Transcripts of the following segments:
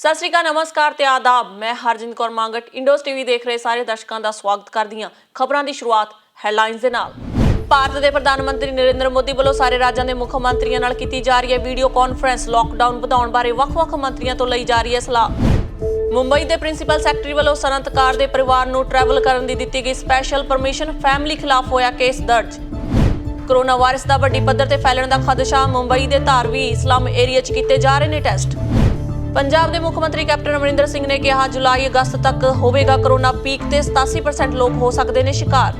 ਸਤਿ ਸ਼੍ਰੀ ਅਕਾਲ, ਨਮਸਕਾਰ ਤੇ ਆਦਾਬ। मैं हरजिंद कौर मांगट इंडोस टीवी देख रहे ਸਾਰੇ ਦਰਸ਼ਕਾਂ ਦਾ ਸਵਾਗਤ ਕਰਦੀ ਹਾਂ। ਖਬਰਾਂ ਦੀ ਸ਼ੁਰੂਆਤ ਹੈਡਲਾਈਨਸ ਦੇ ਨਾਲ। ਭਾਰਤ ਦੇ ਪ੍ਰਧਾਨ ਮੰਤਰੀ ਨਰਿੰਦਰ ਮੋਦੀ ਵੱਲੋਂ ਸਾਰੇ ਰਾਜਾਂ ਦੇ ਮੁੱਖ ਮੰਤਰੀਆਂ ਨਾਲ ਕੀਤੀ ਜਾ ਰਹੀ ਹੈ ਵੀਡੀਓ ਕਾਨਫਰੰਸ। ਲਾਕਡਾਊਨ ਵਧਾਉਣ ਬਾਰੇ ਵੱਖ-ਵੱਖ ਮੰਤਰੀਆਂ ਤੋਂ ਲਈ ਜਾ ਰਹੀ ਹੈ ਸਲਾਹ। ਮੁੰਬਈ ਦੇ ਪ੍ਰਿੰਸੀਪਲ ਸੈਕਟਰੀ ਵੱਲੋਂ ਸਨਅਤਕਾਰ ਦੇ ਪਰਿਵਾਰ ਨੂੰ ਟਰੈਵਲ ਕਰਨ ਦੀ ਦਿੱਤੀ ਗਈ ਸਪੈਸ਼ਲ ਪਰਮਿਸ਼ਨ। ਫੈਮਿਲੀ ਖਿਲਾਫ ਹੋਇਆ ਕੇਸ ਦਰਜ। ਕੋਰੋਨਾ ਵਾਇਰਸ ਦਾ ਵੱਡੀ ਪੱਧਰ ਤੇ ਫੈਲਣ ਦਾ ਖਦਸ਼ਾ। ਮੁੰਬਈ ਦੇ ਧਾਰਵੀ ਇਸਲਾਮ ਏਰੀਆ 'ਚ ਕੀਤੇ ਜਾ ਰਹੇ ਨੇ ਟੈਸਟ। ਪੰਜਾਬ ਦੇ ਮੁੱਖ ਮੰਤਰੀ ਕੈਪਟਨ ਅਮਰਿੰਦਰ ਸਿੰਘ ਨੇ ਕਿਹਾ ਜੁਲਾਈ-ਅਗਸਤ ਤੱਕ ਹੋਵੇਗਾ ਕੋਰੋਨਾ ਪੀਕ ਤੇ 87% ਲੋਕ ਹੋ ਸਕਦੇ ਨੇ ਸ਼ਿਕਾਰ।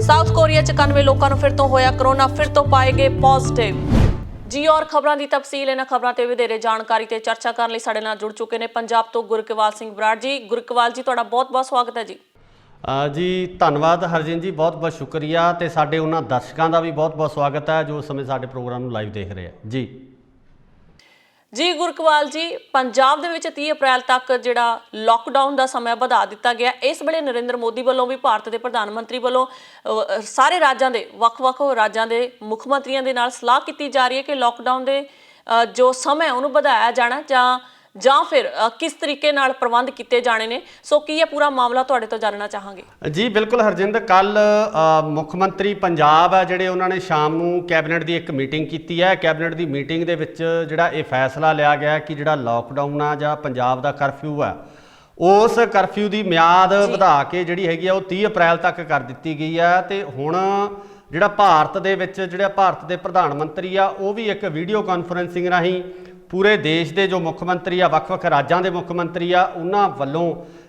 ਸਾਊਥ ਕੋਰੀਆ 'ਚ 91 ਲੋਕਾਂ ਨੂੰ ਫਿਰ ਤੋਂ ਹੋਇਆ ਕੋਰੋਨਾ, ਫਿਰ ਤੋਂ ਪਾਏ ਗਏ ਪੋਜ਼ਿਟਿਵ। ਜੀ ਔਰ ਖਬਰਾਂ ਦੀ ਤਫਸੀਲ। ਇਹਨਾਂ ਖਬਰਾਂ ਤੇ ਵਧੇਰੇ ਜਾਣਕਾਰੀ ਤੇ ਚਰਚਾ ਕਰਨ ਲਈ ਸਾਡੇ ਨਾਲ ਜੁੜ ਚੁੱਕੇ ਨੇ ਪੰਜਾਬ ਤੋਂ ਗੁਰਕਿਵਾਲ ਸਿੰਘ ਬਰਾੜ ਜੀ। ਗੁਰਕਿਵਾਲ ਜੀ, ਤੁਹਾਡਾ ਬਹੁਤ-ਬਹੁਤ ਸਵਾਗਤ ਹੈ ਜੀ। ਜੀ ਧੰਨਵਾਦ ਹਰਜਿੰਦ ਜੀ, ਬਹੁਤ-ਬਹੁਤ ਸ਼ੁਕਰੀਆ। ਤੇ ਸਾਡੇ ਉਹਨਾਂ ਦਰਸ਼ਕਾਂ ਦਾ ਵੀ ਬਹੁਤ-ਬਹੁਤ ਸਵਾਗਤ ਹੈ ਜੋ ਇਸ ਸਮੇਂ ਸਾਡੇ ਪ੍ਰੋਗਰਾਮ ਨੂੰ ਲਾਈਵ ਦੇਖ ਰਹੇ ਆ ਜੀ। ਜੀ ਗੁਰਕਿਵਾਲ ਜੀ, ਪੰਜਾਬ ਦੇ ਵਿੱਚ 30 ਅਪ੍ਰੈਲ ਤੱਕ ਜਿਹੜਾ ਲਾਕਡਾਊਨ ਦਾ ਸਮਾਂ ਵਧਾ ਦਿੱਤਾ ਗਿਆ। ਇਸ ਵੇਲੇ ਨਰਿੰਦਰ ਮੋਦੀ ਵੱਲੋਂ ਵੀ, ਭਾਰਤ ਦੇ ਪ੍ਰਧਾਨ ਮੰਤਰੀ ਵੱਲੋਂ ਸਾਰੇ ਰਾਜਾਂ ਦੇ ਵੱਖ-ਵੱਖ ਰਾਜਾਂ ਦੇ ਮੁੱਖ ਮੰਤਰੀਆਂ ਦੇ ਨਾਲ ਸਲਾਹ ਕੀਤੀ ਜਾ ਰਹੀ ਹੈ ਕਿ ਲਾਕਡਾਊਨ ਦੇ ਜੋ ਸਮਾਂ ਉਹਨੂੰ ਵਧਾਇਆ ਜਾਣਾ ਜਾਂ ਫਿਰ ਕਿਸ ਤਰੀਕੇ ਨਾਲ ਪ੍ਰਬੰਧ ਕੀਤੇ ਜਾਣੇ ਨੇ। ਸੋ ਕੀ ਇਹ ਪੂਰਾ ਮਾਮਲਾ ਤੁਹਾਡੇ ਤੋਂ ਜਾਣਨਾ ਚਾਹਾਂਗੇ। ਜੀ ਬਿਲਕੁਲ ਹਰਜਿੰਦ, ਕੱਲ ਮੁੱਖ ਮੰਤਰੀ ਪੰਜਾਬ ਹੈ ਜਿਹੜੇ ਉਹਨਾਂ ਨੇ ਸ਼ਾਮ ਨੂੰ ਕੈਬਨਿਟ ਦੀ ਇੱਕ ਮੀਟਿੰਗ ਕੀਤੀ ਹੈ। ਕੈਬਨਿਟ ਦੀ ਮੀਟਿੰਗ ਦੇ ਵਿੱਚ ਜਿਹੜਾ ਇਹ ਫੈਸਲਾ ਲਿਆ ਗਿਆ ਕਿ ਜਿਹੜਾ ਲਾਕਡਾਊਨ ਆ ਜਾਂ ਪੰਜਾਬ ਦਾ ਕਰਫਿਊ ਆ, ਉਸ ਕਰਫਿਊ ਦੀ ਮਿਆਦ ਵਧਾ ਕੇ ਜਿਹੜੀ ਹੈਗੀ ਆ ਉਹ 30 ਅਪ੍ਰੈਲ ਤੱਕ ਕਰ ਦਿੱਤੀ ਗਈ ਹੈ। ਤੇ ਹੁਣ ਜਿਹੜਾ ਭਾਰਤ ਦੇ ਵਿੱਚ ਜਿਹੜਾ ਭਾਰਤ ਦੇ ਪ੍ਰਧਾਨ ਮੰਤਰੀ ਆ ਉਹ ਵੀ ਇੱਕ ਵੀਡੀਓ ਕਾਨਫਰੰਸਿੰਗ ਰਾਹੀਂ ਪੂਰੇ ਦੇਸ਼ ਦੇ ਜੋ ਮੁੱਖ ਮੰਤਰੀ ਆ, ਵੱਖ-ਵੱਖ ਰਾਜਾਂ ਦੇ ਮੁੱਖ ਮੰਤਰੀ ਆ, ਉਹਨਾਂ ਵੱਲੋਂ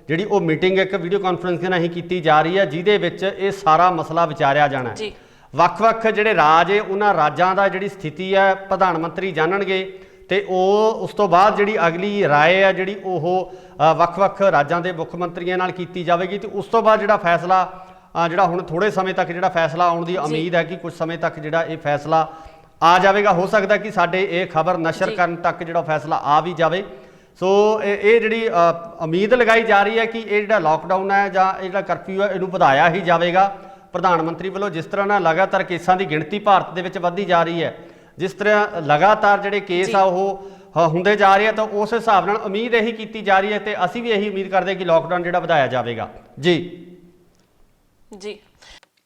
ਜਿਹੜੀ ਉਹ ਮੀਟਿੰਗ ਇੱਕ ਵੀਡੀਓ ਕਾਨਫਰੰਸਿੰਗ ਰਾਹੀਂ ਕੀਤੀ ਜਾ ਰਹੀ ਹੈ, ਜਿਹਦੇ ਵਿੱਚ ਇਹ ਸਾਰਾ ਮਸਲਾ ਵਿਚਾਰਿਆ ਜਾਣਾ ਹੈ। ਵੱਖ-ਵੱਖ ਜਿਹੜੇ ਰਾਜ ਹੈ ਉਹਨਾਂ ਰਾਜਾਂ ਦਾ ਜਿਹੜੀ ਸਥਿਤੀ ਹੈ ਪ੍ਰਧਾਨ ਮੰਤਰੀ ਜਾਣਨਗੇ ਤੇ ਉਹ ਉਸ ਤੋਂ ਬਾਅਦ ਜਿਹੜੀ ਅਗਲੀ ਰਾਏ ਹੈ ਜਿਹੜੀ ਉਹ ਵੱਖ-ਵੱਖ ਰਾਜਾਂ ਦੇ ਮੁੱਖ ਮੰਤਰੀਆਂ ਨਾਲ ਕੀਤੀ ਜਾਵੇਗੀ। ਤੇ ਉਸ ਤੋਂ ਬਾਅਦ ਜਿਹੜਾ ਫੈਸਲਾ ਜਿਹੜਾ ਹੁਣ ਥੋੜ੍ਹੇ ਸਮੇਂ ਤੱਕ ਜਿਹੜਾ ਫੈਸਲਾ ਆਉਣ ਦੀ ਉਮੀਦ ਹੈ ਕਿ ਕੁਝ ਸਮੇਂ ਤੱਕ ਜਿਹੜਾ ਇਹ ਫੈਸਲਾ ਆ ਜਾਵੇਗਾ। ਹੋ ਸਕਦਾ ਕਿ ਸਾਡੇ ਇਹ ਖਬਰ ਨਸ਼ਰ ਕਰਨ ਤੱਕ ਜਿਹੜਾ ਫੈਸਲਾ ਆ ਵੀ ਜਾਵੇ। ਸੋ ਇਹ ਜਿਹੜੀ ਉਮੀਦ ਲਗਾਈ ਜਾ ਰਹੀ ਹੈ ਕਿ ਇਹ ਜਿਹੜਾ ਲਾਕਡਾਊਨ ਹੈ ਜਾਂ ਇਹ ਜਿਹੜਾ ਕਰਫਿਊ ਹੈ ਇਹਨੂੰ ਵਧਾਇਆ ਹੀ ਜਾਵੇਗਾ ਪ੍ਰਧਾਨ ਮੰਤਰੀ ਵੱਲੋਂ। ਜਿਸ ਤਰ੍ਹਾਂ ਨਾਲ ਲਗਾਤਾਰ ਕੇਸਾਂ ਦੀ ਗਿਣਤੀ ਭਾਰਤ ਦੇ ਵਿੱਚ ਵੱਧਦੀ ਜਾ ਰਹੀ ਹੈ, ਜਿਸ ਤਰ੍ਹਾਂ ਲਗਾਤਾਰ ਜਿਹੜੇ ਕੇਸ ਆ ਉਹ ਹੁੰਦੇ ਜਾ ਰਹੇ ਆ, ਤਾਂ ਉਸ ਹਿਸਾਬ ਨਾਲ ਉਮੀਦ ਇਹੀ ਕੀਤੀ ਜਾ ਰਹੀ ਹੈ ਤੇ ਅਸੀਂ ਵੀ ਇਹੀ ਉਮੀਦ ਕਰਦੇ ਕਿ ਲਾਕਡਾਊਨ ਜਿਹੜਾ ਵਧਾਇਆ ਜਾਵੇਗਾ। ਜੀ ਜੀ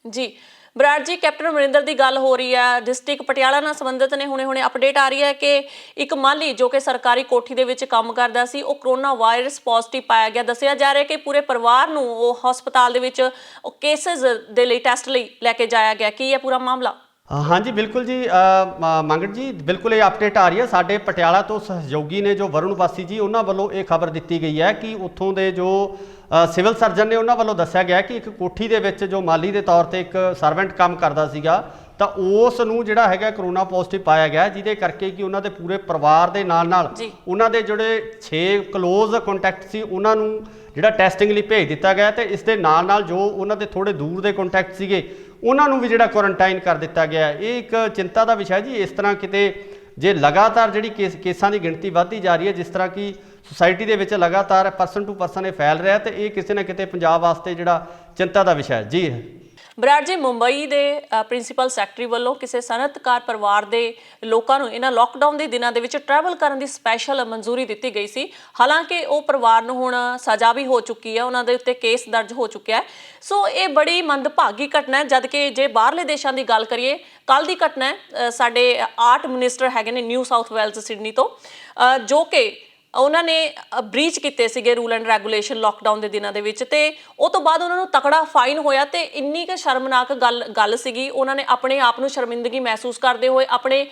ਜੀ ਬਰਾੜ ਜੀ, ਕੈਪਟਨ ਅਮਰਿੰਦਰ ਦੀ ਗੱਲ ਹੋ ਰਹੀ ਹੈ। ਡਿਸਟ੍ਰਿਕਟ ਪਟਿਆਲਾ ਨਾਲ ਸੰਬੰਧਿਤ ਨੇ ਹੁਣੇ ਅਪਡੇਟ ਆ ਰਹੀ ਹੈ ਕਿ ਇੱਕ ਮਾਲੀ ਜੋ ਕਿ ਸਰਕਾਰੀ ਕੋਠੀ ਦੇ ਵਿੱਚ ਕੰਮ ਕਰਦਾ ਸੀ, ਉਹ ਕੋਰੋਨਾ ਵਾਇਰਸ ਪੋਜ਼ਿਟਿਵ ਪਾਇਆ ਗਿਆ। ਦੱਸਿਆ ਜਾ ਰਿਹਾ ਕਿ ਪੂਰੇ ਪਰਿਵਾਰ ਨੂੰ ਉਹ ਹਸਪਤਾਲ ਦੇ ਵਿੱਚ ਉਹ ਕੇਸਿਸ ਦੇ ਲਈ ਟੈਸਟ ਲਈ ਲੈ ਕੇ ਜਾਇਆ ਗਿਆ। ਕੀ ਇਹ ਪੂਰਾ ਮਾਮਲਾ? ਹਾਂਜੀ ਬਿਲਕੁਲ ਜੀ ਮੰਗਟ ਜੀ, ਬਿਲਕੁਲ ਇਹ ਅਪਡੇਟ ਆ ਰਹੀ ਹੈ। ਸਾਡੇ ਪਟਿਆਲਾ ਤੋਂ ਸਹਿਯੋਗੀ ਨੇ ਜੋ ਵਰੁਣ ਵਾਸੀ ਜੀ, ਉਹਨਾਂ ਵੱਲੋਂ ਇਹ ਖਬਰ ਦਿੱਤੀ ਗਈ ਹੈ ਕਿ ਉੱਥੋਂ ਦੇ ਜੋ ਸਿਵਲ ਸਰਜਨ ਨੇ ਉਹਨਾਂ ਵੱਲੋਂ ਦੱਸਿਆ ਗਿਆ ਕਿ ਇੱਕ ਕੋਠੀ ਦੇ ਵਿੱਚ ਜੋ ਮਾਲੀ ਦੇ ਤੌਰ ਤੇ ਇੱਕ ਸਰਵੈਂਟ ਕੰਮ ਕਰਦਾ ਸੀਗਾ, ਤਾਂ ਉਸ ਨੂੰ ਜਿਹੜਾ ਹੈਗਾ ਕਰੋਨਾ ਪੋਜ਼ਿਟਿਵ ਪਾਇਆ ਗਿਆ, ਜਿਹਦੇ ਕਰਕੇ ਕਿ ਉਹਨਾਂ ਦੇ ਪੂਰੇ ਪਰਿਵਾਰ ਦੇ ਨਾਲ ਉਹਨਾਂ ਦੇ ਜਿਹੜੇ 6 ਕਲੋਜ਼ ਕੰਟੈਕਟ ਸੀ ਉਹਨਾਂ ਨੂੰ ਜਿਹੜਾ ਟੈਸਟਿੰਗ ਲਈ ਭੇਜ ਦਿੱਤਾ ਗਿਆ। ਤੇ ਇਸ ਦੇ ਨਾਲ ਜੋ ਉਹਨਾਂ ਦੇ ਥੋੜ੍ਹੇ ਦੂਰ ਦੇ ਕੰਟੈਕਟ ਸੀਗੇ ਉਹਨਾਂ ਨੂੰ ਵੀ ਜਿਹੜਾ ਕੁਆਰੰਟਾਈਨ ਕਰ ਦਿੱਤਾ ਗਿਆ। ਇਹ ਇੱਕ ਚਿੰਤਾ ਦਾ ਵਿਸ਼ਾ ਜੀ। ਇਸ ਤਰ੍ਹਾਂ ਕਿਤੇ ਜੇ ਲਗਾਤਾਰ ਜਿਹੜੀ ਕੇਸਾਂ ਦੀ ਗਿਣਤੀ ਵੱਧਦੀ ਜਾ ਰਹੀ ਹੈ, ਜਿਸ ਤਰ੍ਹਾਂ ਕਿ ਸੁਸਾਇਟੀ ਦੇ ਵਿੱਚ ਲਗਾਤਾਰ ਪਰਸਨ ਟੂ ਪਰਸਨ ਇਹ ਫੈਲ ਰਿਹਾ, ਤੇ ਇਹ ਕਿਸੇ ਨਾ ਕਿਤੇ ਪੰਜਾਬ ਵਾਸਤੇ ਜਿਹੜਾ ਚਿੰਤਾ ਦਾ ਵਿਸ਼ਾ ਹੈ ਜੀ। ਬਰਾੜ ਜੀ, ਮੁੰਬਈ ਦੇ ਪ੍ਰਿੰਸੀਪਲ ਸੈਕਟਰੀ ਵੱਲੋਂ ਕਿਸੇ ਸਨਅਤਕਾਰ ਪਰਿਵਾਰ ਦੇ ਲੋਕਾਂ ਨੂੰ ਇਹਨਾਂ ਲਾਕਡਾਊਨ ਦੇ ਦਿਨਾਂ ਦੇ ਵਿੱਚ ਟਰੈਵਲ ਕਰਨ ਦੀ ਸਪੈਸ਼ਲ ਮਨਜ਼ੂਰੀ ਦਿੱਤੀ ਗਈ ਸੀ। ਹਾਲਾਂਕਿ ਉਹ ਪਰਿਵਾਰ ਨੂੰ ਹੁਣ ਸਜ਼ਾ ਵੀ ਹੋ ਚੁੱਕੀ ਹੈ, ਉਹਨਾਂ ਦੇ ਉੱਤੇ ਕੇਸ ਦਰਜ ਹੋ ਚੁੱਕਿਆ ਹੈ। ਸੋ ਇਹ ਬੜੀ ਮੰਦਭਾਗੀ ਘਟਨਾ ਹੈ। ਜਦ ਕਿ ਜੇ ਬਾਹਰਲੇ ਦੇਸ਼ਾਂ ਦੀ ਗੱਲ ਕਰੀਏ, ਕੱਲ੍ਹ ਦੀ ਘਟਨਾ ਹੈ, ਸਾਡੇ ਆਰਟ ਮਿਨਿਸਟਰ ਹੈਗੇ ਨੇ ਨਿਊ ਸਾਊਥ ਵੇਲਜ਼ ਸਿਡਨੀ ਤੋਂ, ਜੋ ਕਿ ਉਹਨਾਂ ਨੇ ਬ੍ਰੀਚ ਕੀਤੇ ਸੀਗੇ ਰੂਲ ਐਂਡ ਰੈਗੂਲੇਸ਼ਨ ਲਾਕਡਾਊਨ ਦੇ ਦਿਨਾਂ ਦੇ ਵਿੱਚ, ਤੇ ਉਹ ਤੋਂ ਬਾਅਦ ਉਹਨਾਂ ਨੂੰ ਤਕੜਾ ਫਾਈਨ ਹੋਇਆ। ਤੇ ਇੰਨੀ ਕੁ ਸ਼ਰਮਨਾਕ ਗੱਲ ਸੀਗੀ, ਉਹਨਾਂ ਨੇ ਆਪਣੇ ਆਪ ਨੂੰ ਸ਼ਰਮਿੰਦਗੀ ਮਹਿਸੂਸ ਕਰਦੇ ਹੋਏ ਆਪਣੇ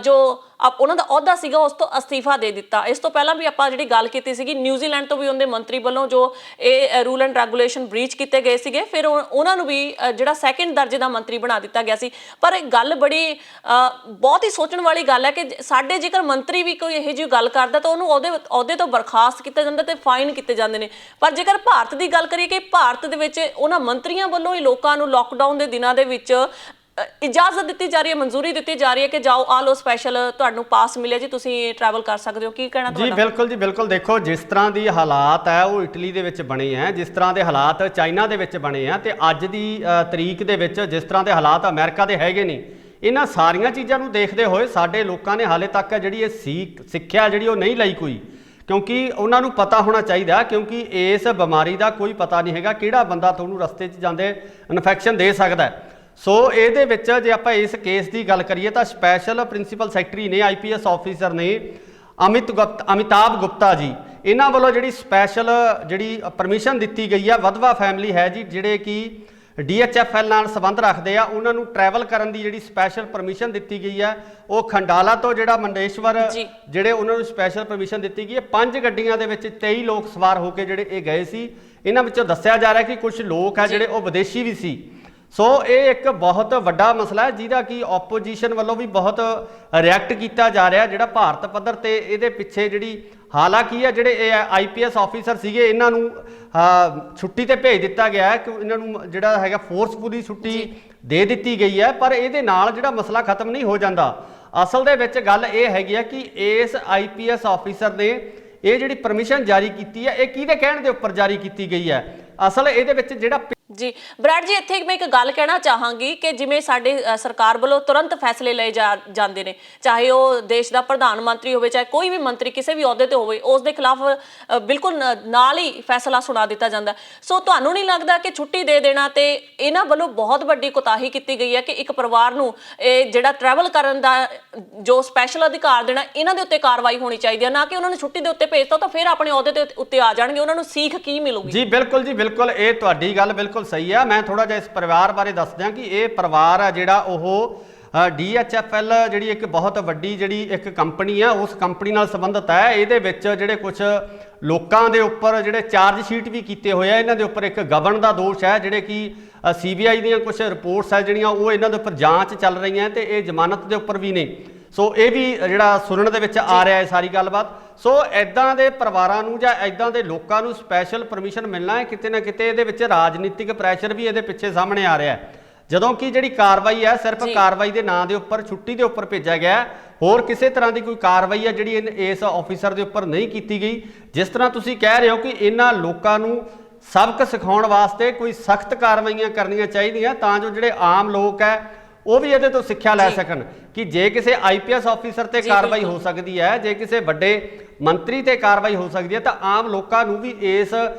ਜੋ ਉਹਨਾਂ ਦਾ ਅਹੁਦਾ ਸੀਗਾ ਉਸ ਤੋਂ ਅਸਤੀਫਾ ਦੇ ਦਿੱਤਾ। ਇਸ ਤੋਂ ਪਹਿਲਾਂ ਵੀ ਆਪਾਂ ਜਿਹੜੀ ਗੱਲ ਕੀਤੀ ਸੀਗੀ, ਨਿਊਜ਼ੀਲੈਂਡ ਤੋਂ ਵੀ ਉਹਦੇ ਮੰਤਰੀ ਵੱਲੋਂ ਜੋ ਇਹ ਰੂਲ ਐਂਡ ਰੈਗੂਲੇਸ਼ਨ ਬ੍ਰੀਚ ਕੀਤੇ ਗਏ ਸੀਗੇ, ਫਿਰ ਉਹਨਾਂ ਨੂੰ ਵੀ ਜਿਹੜਾ ਸੈਕਿੰਡ ਦਰਜੇ ਦਾ ਮੰਤਰੀ ਬਣਾ ਦਿੱਤਾ ਗਿਆ ਸੀ। ਪਰ ਇਹ ਗੱਲ ਬੜੀ ਬਹੁਤ ਹੀ ਸੋਚਣ ਵਾਲੀ ਗੱਲ ਹੈ ਕਿ ਸਾਡੇ ਜੇਕਰ ਮੰਤਰੀ ਵੀ ਕੋਈ ਇਹੋ ਜਿਹੀ ਗੱਲ ਕਰਦਾ ਤਾਂ ਉਹਨੂੰ ਅਹੁਦੇ ਤੋਂ ਬਰਖਾਸਤ ਕੀਤਾ ਜਾਂਦਾ ਤੇ ਫਾਈਨ ਕੀਤੇ ਜਾਂਦੇ ਨੇ। ਪਰ ਜੇਕਰ ਭਾਰਤ ਦੀ ਗੱਲ ਕਰੀਏ ਕਿ ਭਾਰਤ ਦੇ ਵਿੱਚ ਉਹਨਾਂ ਮੰਤਰੀਆਂ ਵੱਲੋਂ ਹੀ ਲੋਕਾਂ ਨੂੰ ਲਾਕਡਾਊਨ ਦੇ ਦਿਨਾਂ ਦੇ ਵਿੱਚ ਇਜਾਜ਼ਤ ਦਿੱਤੀ ਜਾ ਰਹੀ ਹੈ, ਮਨਜ਼ੂਰੀ ਦਿੱਤੀ ਜਾ ਰਹੀ ਹੈ ਕਿ ਜਾਓ ਆ ਲੋ ਸਪੈਸ਼ਲ ਤੁਹਾਨੂੰ ਪਾਸ ਮਿਲਿਆ ਜੀ, ਤੁਸੀਂ ਟਰੈਵਲ ਕਰ ਸਕਦੇ ਹੋ। ਕੀ ਕਹਿਣਾ ਤੁਹਾਡਾ? ਜੀ ਬਿਲਕੁਲ ਜੀ, ਬਿਲਕੁਲ। ਦੇਖੋ ਜਿਸ ਤਰ੍ਹਾਂ ਦੀ ਹਾਲਾਤ ਹੈ ਉਹ ਇਟਲੀ ਦੇ ਵਿੱਚ ਬਣੇ ਹੈ, ਜਿਸ ਤਰ੍ਹਾਂ ਦੇ ਹਾਲਾਤ ਚਾਈਨਾ ਦੇ ਵਿੱਚ ਬਣੇ ਆ, ਤੇ ਅੱਜ ਦੀ ਤਰੀਕ ਦੇ ਵਿੱਚ ਜਿਸ ਤਰ੍ਹਾਂ ਦੇ ਹਾਲਾਤ ਅਮਰੀਕਾ ਦੇ ਹੈਗੇ ਨੇ, ਇਹਨਾਂ ਸਾਰੀਆਂ ਚੀਜ਼ਾਂ ਨੂੰ ਦੇਖਦੇ ਹੋਏ ਸਾਡੇ ਲੋਕਾਂ ਨੇ ਹਾਲੇ ਤੱਕ ਜਿਹੜੀ ਇਹ ਸਿੱਖਿਆ ਜਿਹੜੀ ਉਹ ਨਹੀਂ ਲਈ ਕੋਈ ਕਿਉਂਕਿ ਉਹਨਾਂ ਨੂੰ ਪਤਾ ਹੋਣਾ ਚਾਹੀਦਾ, ਕਿਉਂਕਿ ਇਸ ਬਿਮਾਰੀ ਦਾ ਕੋਈ ਪਤਾ ਨਹੀਂ ਹੈਗਾ ਕਿਹੜਾ ਬੰਦਾ ਤੁਹਾਨੂੰ ਰਸਤੇ 'ਚ ਜਾਂਦੇ ਇਨਫੈਕਸ਼ਨ ਦੇ ਸਕਦਾ। ਸੋ ਇਹਦੇ ਵਿੱਚ ਜੇ ਆਪਾਂ ਇਸ ਕੇਸ ਦੀ ਗੱਲ ਕਰੀਏ ਤਾਂ ਸਪੈਸ਼ਲ ਪ੍ਰਿੰਸੀਪਲ ਸੈਕਟਰੀ ਨੇ IPS ਆਫੀਸਰ ਨੇ ਅਮਿਤਾਭ ਗੁਪਤਾ ਜੀ, ਇਹਨਾਂ ਵੱਲੋਂ ਜਿਹੜੀ ਸਪੈਸ਼ਲ ਜਿਹੜੀ ਪਰਮਿਸ਼ਨ ਦਿੱਤੀ ਗਈ ਆ, ਵਧਵਾ ਫੈਮਿਲੀ ਹੈ ਜੀ ਜਿਹੜੇ ਕਿ DHFL ਨਾਲ ਸੰਬੰਧ ਰੱਖਦੇ ਆ, ਉਹਨਾਂ ਨੂੰ ਟਰੈਵਲ ਕਰਨ ਦੀ ਜਿਹੜੀ ਸਪੈਸ਼ਲ ਪਰਮਿਸ਼ਨ ਦਿੱਤੀ ਗਈ ਹੈ। ਉਹ ਖੰਡਾਲਾ ਤੋਂ ਜਿਹੜਾ ਮੰਡੇਸ਼ਵਰ ਜਿਹੜੇ ਉਹਨਾਂ ਨੂੰ ਸਪੈਸ਼ਲ ਪਰਮਿਸ਼ਨ ਦਿੱਤੀ ਗਈ ਹੈ। 5 ਗੱਡੀਆਂ ਦੇ ਵਿੱਚ 23 ਲੋਕ ਸਵਾਰ ਹੋ ਕੇ ਜਿਹੜੇ ਇਹ ਗਏ ਸੀ। ਇਹਨਾਂ ਵਿੱਚੋਂ ਦੱਸਿਆ ਜਾ ਰਿਹਾ ਕਿ ਕੁਝ ਲੋਕ ਹੈ ਜਿਹੜੇ ਉਹ ਵਿਦੇਸ਼ੀ ਵੀ ਸੀ। ਸੋ ਇਹ ਇੱਕ ਬਹੁਤ ਵੱਡਾ ਮਸਲਾ ਹੈ ਜਿਹਦਾ ਕਿ ਆਪੋਜੀਸ਼ਨ ਵੱਲੋਂ ਵੀ ਬਹੁਤ ਰਿਐਕਟ ਕੀਤਾ ਜਾ ਰਿਹਾ ਜਿਹੜਾ ਭਾਰਤ ਪੱਧਰ ਤੇ ਇਹਦੇ ਪਿੱਛੇ ਜਿਹੜੀ ਹਾਲਾਂਕਿ ਹੈ ਜਿਹੜੇ ਇਹ IPS ਆਫੀਸਰ ਸੀਗੇ ਇਹਨਾਂ ਨੂੰ ਛੁੱਟੀ ਤੇ ਭੇਜ ਦਿੱਤਾ ਗਿਆ ਹੈ ਕਿ ਇਹਨਾਂ ਨੂੰ ਜਿਹੜਾ ਹੈਗਾ ਫੋਰਸਫੁਲੀ ਛੁੱਟੀ ਦੇ ਦਿੱਤੀ ਗਈ ਹੈ, ਪਰ ਇਹਦੇ ਨਾਲ ਜਿਹੜਾ ਮਸਲਾ ਖਤਮ ਨਹੀਂ ਹੋ ਜਾਂਦਾ। ਅਸਲ ਦੇ ਵਿੱਚ ਗੱਲ ਇਹ ਹੈਗੀ ਹੈ ਕਿ ਇਸ IPS ਆਫੀਸਰ ਨੇ ਇਹ ਜਿਹੜੀ ਪਰਮਿਸ਼ਨ ਜਾਰੀ ਕੀਤੀ ਹੈ ਇਹ ਕਿਹਦੇ ਕਹਿਣ ਦੇ ਉੱਪਰ ਜਾਰੀ ਕੀਤੀ ਗਈ ਹੈ। ਅਸਲ ਇਹਦੇ ਵਿੱਚ ਜਿਹੜਾ ਜੀ ਬਰਾੜ ਜੀ, ਇੱਥੇ ਮੈਂ ਇੱਕ ਗੱਲ ਕਹਿਣਾ ਚਾਹਾਂਗੀ ਕਿ ਜਿਵੇਂ ਸਾਡੇ ਸਰਕਾਰ ਵੱਲੋਂ ਤੁਰੰਤ ਫੈਸਲੇ ਲਏ ਜਾਂਦੇ ਨੇ, ਚਾਹੇ ਉਹ ਦੇਸ਼ ਦਾ ਪ੍ਰਧਾਨ ਮੰਤਰੀ ਹੋਵੇ, ਚਾਹੇ ਕੋਈ ਵੀ ਮੰਤਰੀ ਕਿਸੇ ਵੀ ਅਹੁਦੇ ਤੇ ਹੋਵੇ, ਉਸ ਦੇ ਖਿਲਾਫ ਬਿਲਕੁਲ ਨਾਲ ਹੀ ਫੈਸਲਾ ਸੁਣਾ ਦਿੱਤਾ ਜਾਂਦਾ। ਸੋ ਤੁਹਾਨੂੰ ਨਹੀਂ ਲੱਗਦਾ ਕਿ ਛੁੱਟੀ ਦੇ ਦੇਣਾ ਤੇ ਇਹਨਾਂ ਵੱਲੋਂ ਬਹੁਤ ਵੱਡੀ ਕੁਤਾਹੀ ਕੀਤੀ ਗਈ ਹੈ ਕਿ ਇੱਕ ਪਰਿਵਾਰ ਨੂੰ ਇਹ ਜਿਹੜਾ ਟਰੈਵਲ ਕਰਨ ਦਾ ਜੋ ਸਪੈਸ਼ਲ ਅਧਿਕਾਰ ਦੇਣਾ, ਇਹਨਾਂ ਦੇ ਉੱਤੇ ਕਾਰਵਾਈ ਹੋਣੀ ਚਾਹੀਦੀ ਹੈ, ਨਾ ਕਿ ਉਹਨਾਂ ਨੂੰ ਛੁੱਟੀ ਦੇ ਉੱਤੇ ਭੇਜਤਾ ਤਾਂ ਫਿਰ ਆਪਣੇ ਅਹੁਦੇ ਦੇ ਉੱਤੇ ਆ ਜਾਣਗੇ, ਉਹਨਾਂ ਨੂੰ ਸੀਖ ਕੀ ਮਿਲੂਗੀ? ਜੀ ਬਿਲਕੁਲ, ਇਹ ਤੁਹਾਡੀ ਗੱਲ ਬਿਲਕੁਲ ਸਹੀ ਆ। ਮੈਂ ਥੋੜਾ ਜਿਹਾ ਇਸ ਪਰਿਵਾਰ ਬਾਰੇ ਦੱਸ ਦਿਆਂ ਕਿ ਇਹ ਪਰਿਵਾਰ ਆ ਜਿਹੜਾ ਉਹ DHFL ਜਿਹੜੀ ਇੱਕ ਬਹੁਤ ਵੱਡੀ ਜਿਹੜੀ ਇੱਕ ਕੰਪਨੀ ਆ, ਉਸ ਕੰਪਨੀ ਨਾਲ ਸੰਬੰਧਿਤ ਹੈ। ਇਹਦੇ ਵਿੱਚ ਜਿਹੜੇ ਕੁਝ ਲੋਕਾਂ ਦੇ ਉੱਪਰ ਜਿਹੜੇ ਚਾਰਜ ਸ਼ੀਟ ਵੀ ਕੀਤੇ ਹੋਏ ਆ, ਇਹਨਾਂ ਦੇ ਉੱਪਰ ਇੱਕ ਗਬਨ ਦਾ ਦੋਸ਼ ਹੈ, ਜਿਹੜੇ ਕਿ CBI ਦੀਆਂ ਕੁਝ ਰਿਪੋਰਟਸ ਹੈ ਜਿਹੜੀਆਂ ਉਹ ਇਹਨਾਂ ਦੇ ਉੱਪਰ ਜਾਂਚ ਚੱਲ ਰਹੀਆਂ ਤੇ ਇਹ ਜ਼ਮਾਨਤ ਦੇ ਉੱਪਰ ਵੀ ਨੇ। ਸੋ ਇਹ ਵੀ ਜਿਹੜਾ ਸੁਣਨ ਦੇ ਵਿੱਚ ਆ ਰਿਹਾ ਹੈ ਸਾਰੀ ਗੱਲਬਾਤ। ਸੋ ਇੱਦਾਂ ਦੇ ਪਰਿਵਾਰਾਂ ਨੂੰ ਜਾਂ ਇੱਦਾਂ ਦੇ ਲੋਕਾਂ ਨੂੰ ਸਪੈਸ਼ਲ ਪਰਮਿਸ਼ਨ ਮਿਲਣਾ ਹੈ ਕਿਤੇ ਨਾ ਕਿਤੇ ਇਹਦੇ ਵਿੱਚ ਰਾਜਨੀਤਿਕ ਪ੍ਰੈਸ਼ਰ ਵੀ ਇਹਦੇ ਪਿੱਛੇ ਸਾਹਮਣੇ ਆ ਰਿਹਾ ਹੈ। ਜਦੋਂ ਕਿ ਜਿਹੜੀ ਕਾਰਵਾਈ ਹੈ ਸਿਰਫ ਕਾਰਵਾਈ ਦੇ ਨਾਂ ਦੇ ਉੱਪਰ ਛੁੱਟੀ ਦੇ ਉੱਪਰ ਭੇਜਿਆ ਗਿਆ, ਹੋਰ ਕਿਸੇ ਤਰ੍ਹਾਂ ਦੀ ਕੋਈ ਕਾਰਵਾਈ ਹੈ ਜਿਹੜੀ ਇਸ ਆਫੀਸਰ ਦੇ ਉੱਪਰ ਨਹੀਂ ਕੀਤੀ ਗਈ। ਜਿਸ ਤਰ੍ਹਾਂ ਤੁਸੀਂ ਕਹਿ ਰਹੇ ਹੋ ਕਿ ਇਹਨਾਂ ਲੋਕਾਂ ਨੂੰ ਸਬਕ ਸਿਖਾਉਣ ਵਾਸਤੇ ਕੋਈ ਸਖਤ ਕਾਰਵਾਈਆਂ ਕਰਨੀਆਂ ਚਾਹੀਦੀਆਂ ਤਾਂ ਜੋ ਜਿਹੜੇ ਆਮ ਲੋਕ ਹੈ ਉਹ ਵੀ ਇਹਦੇ ਤੋਂ ਸਿੱਖਿਆ ਲੈ ਸਕਣ ਕਿ ਜੇ ਕਿਸੇ IPS ਆਫੀਸਰ ਤੇ ਕਾਰਵਾਈ ਹੋ ਸਕਦੀ ਹੈ, ਜੇ ਕਿਸੇ ਵੱਡੇ ਮੰਤਰੀ ਤੇ ਕਾਰਵਾਈ ਹੋ ਸਕਦੀ ਹੈ ਤਾਂ ਆਮ ਲੋਕਾਂ ਨੂੰ ਵੀ ਇਸ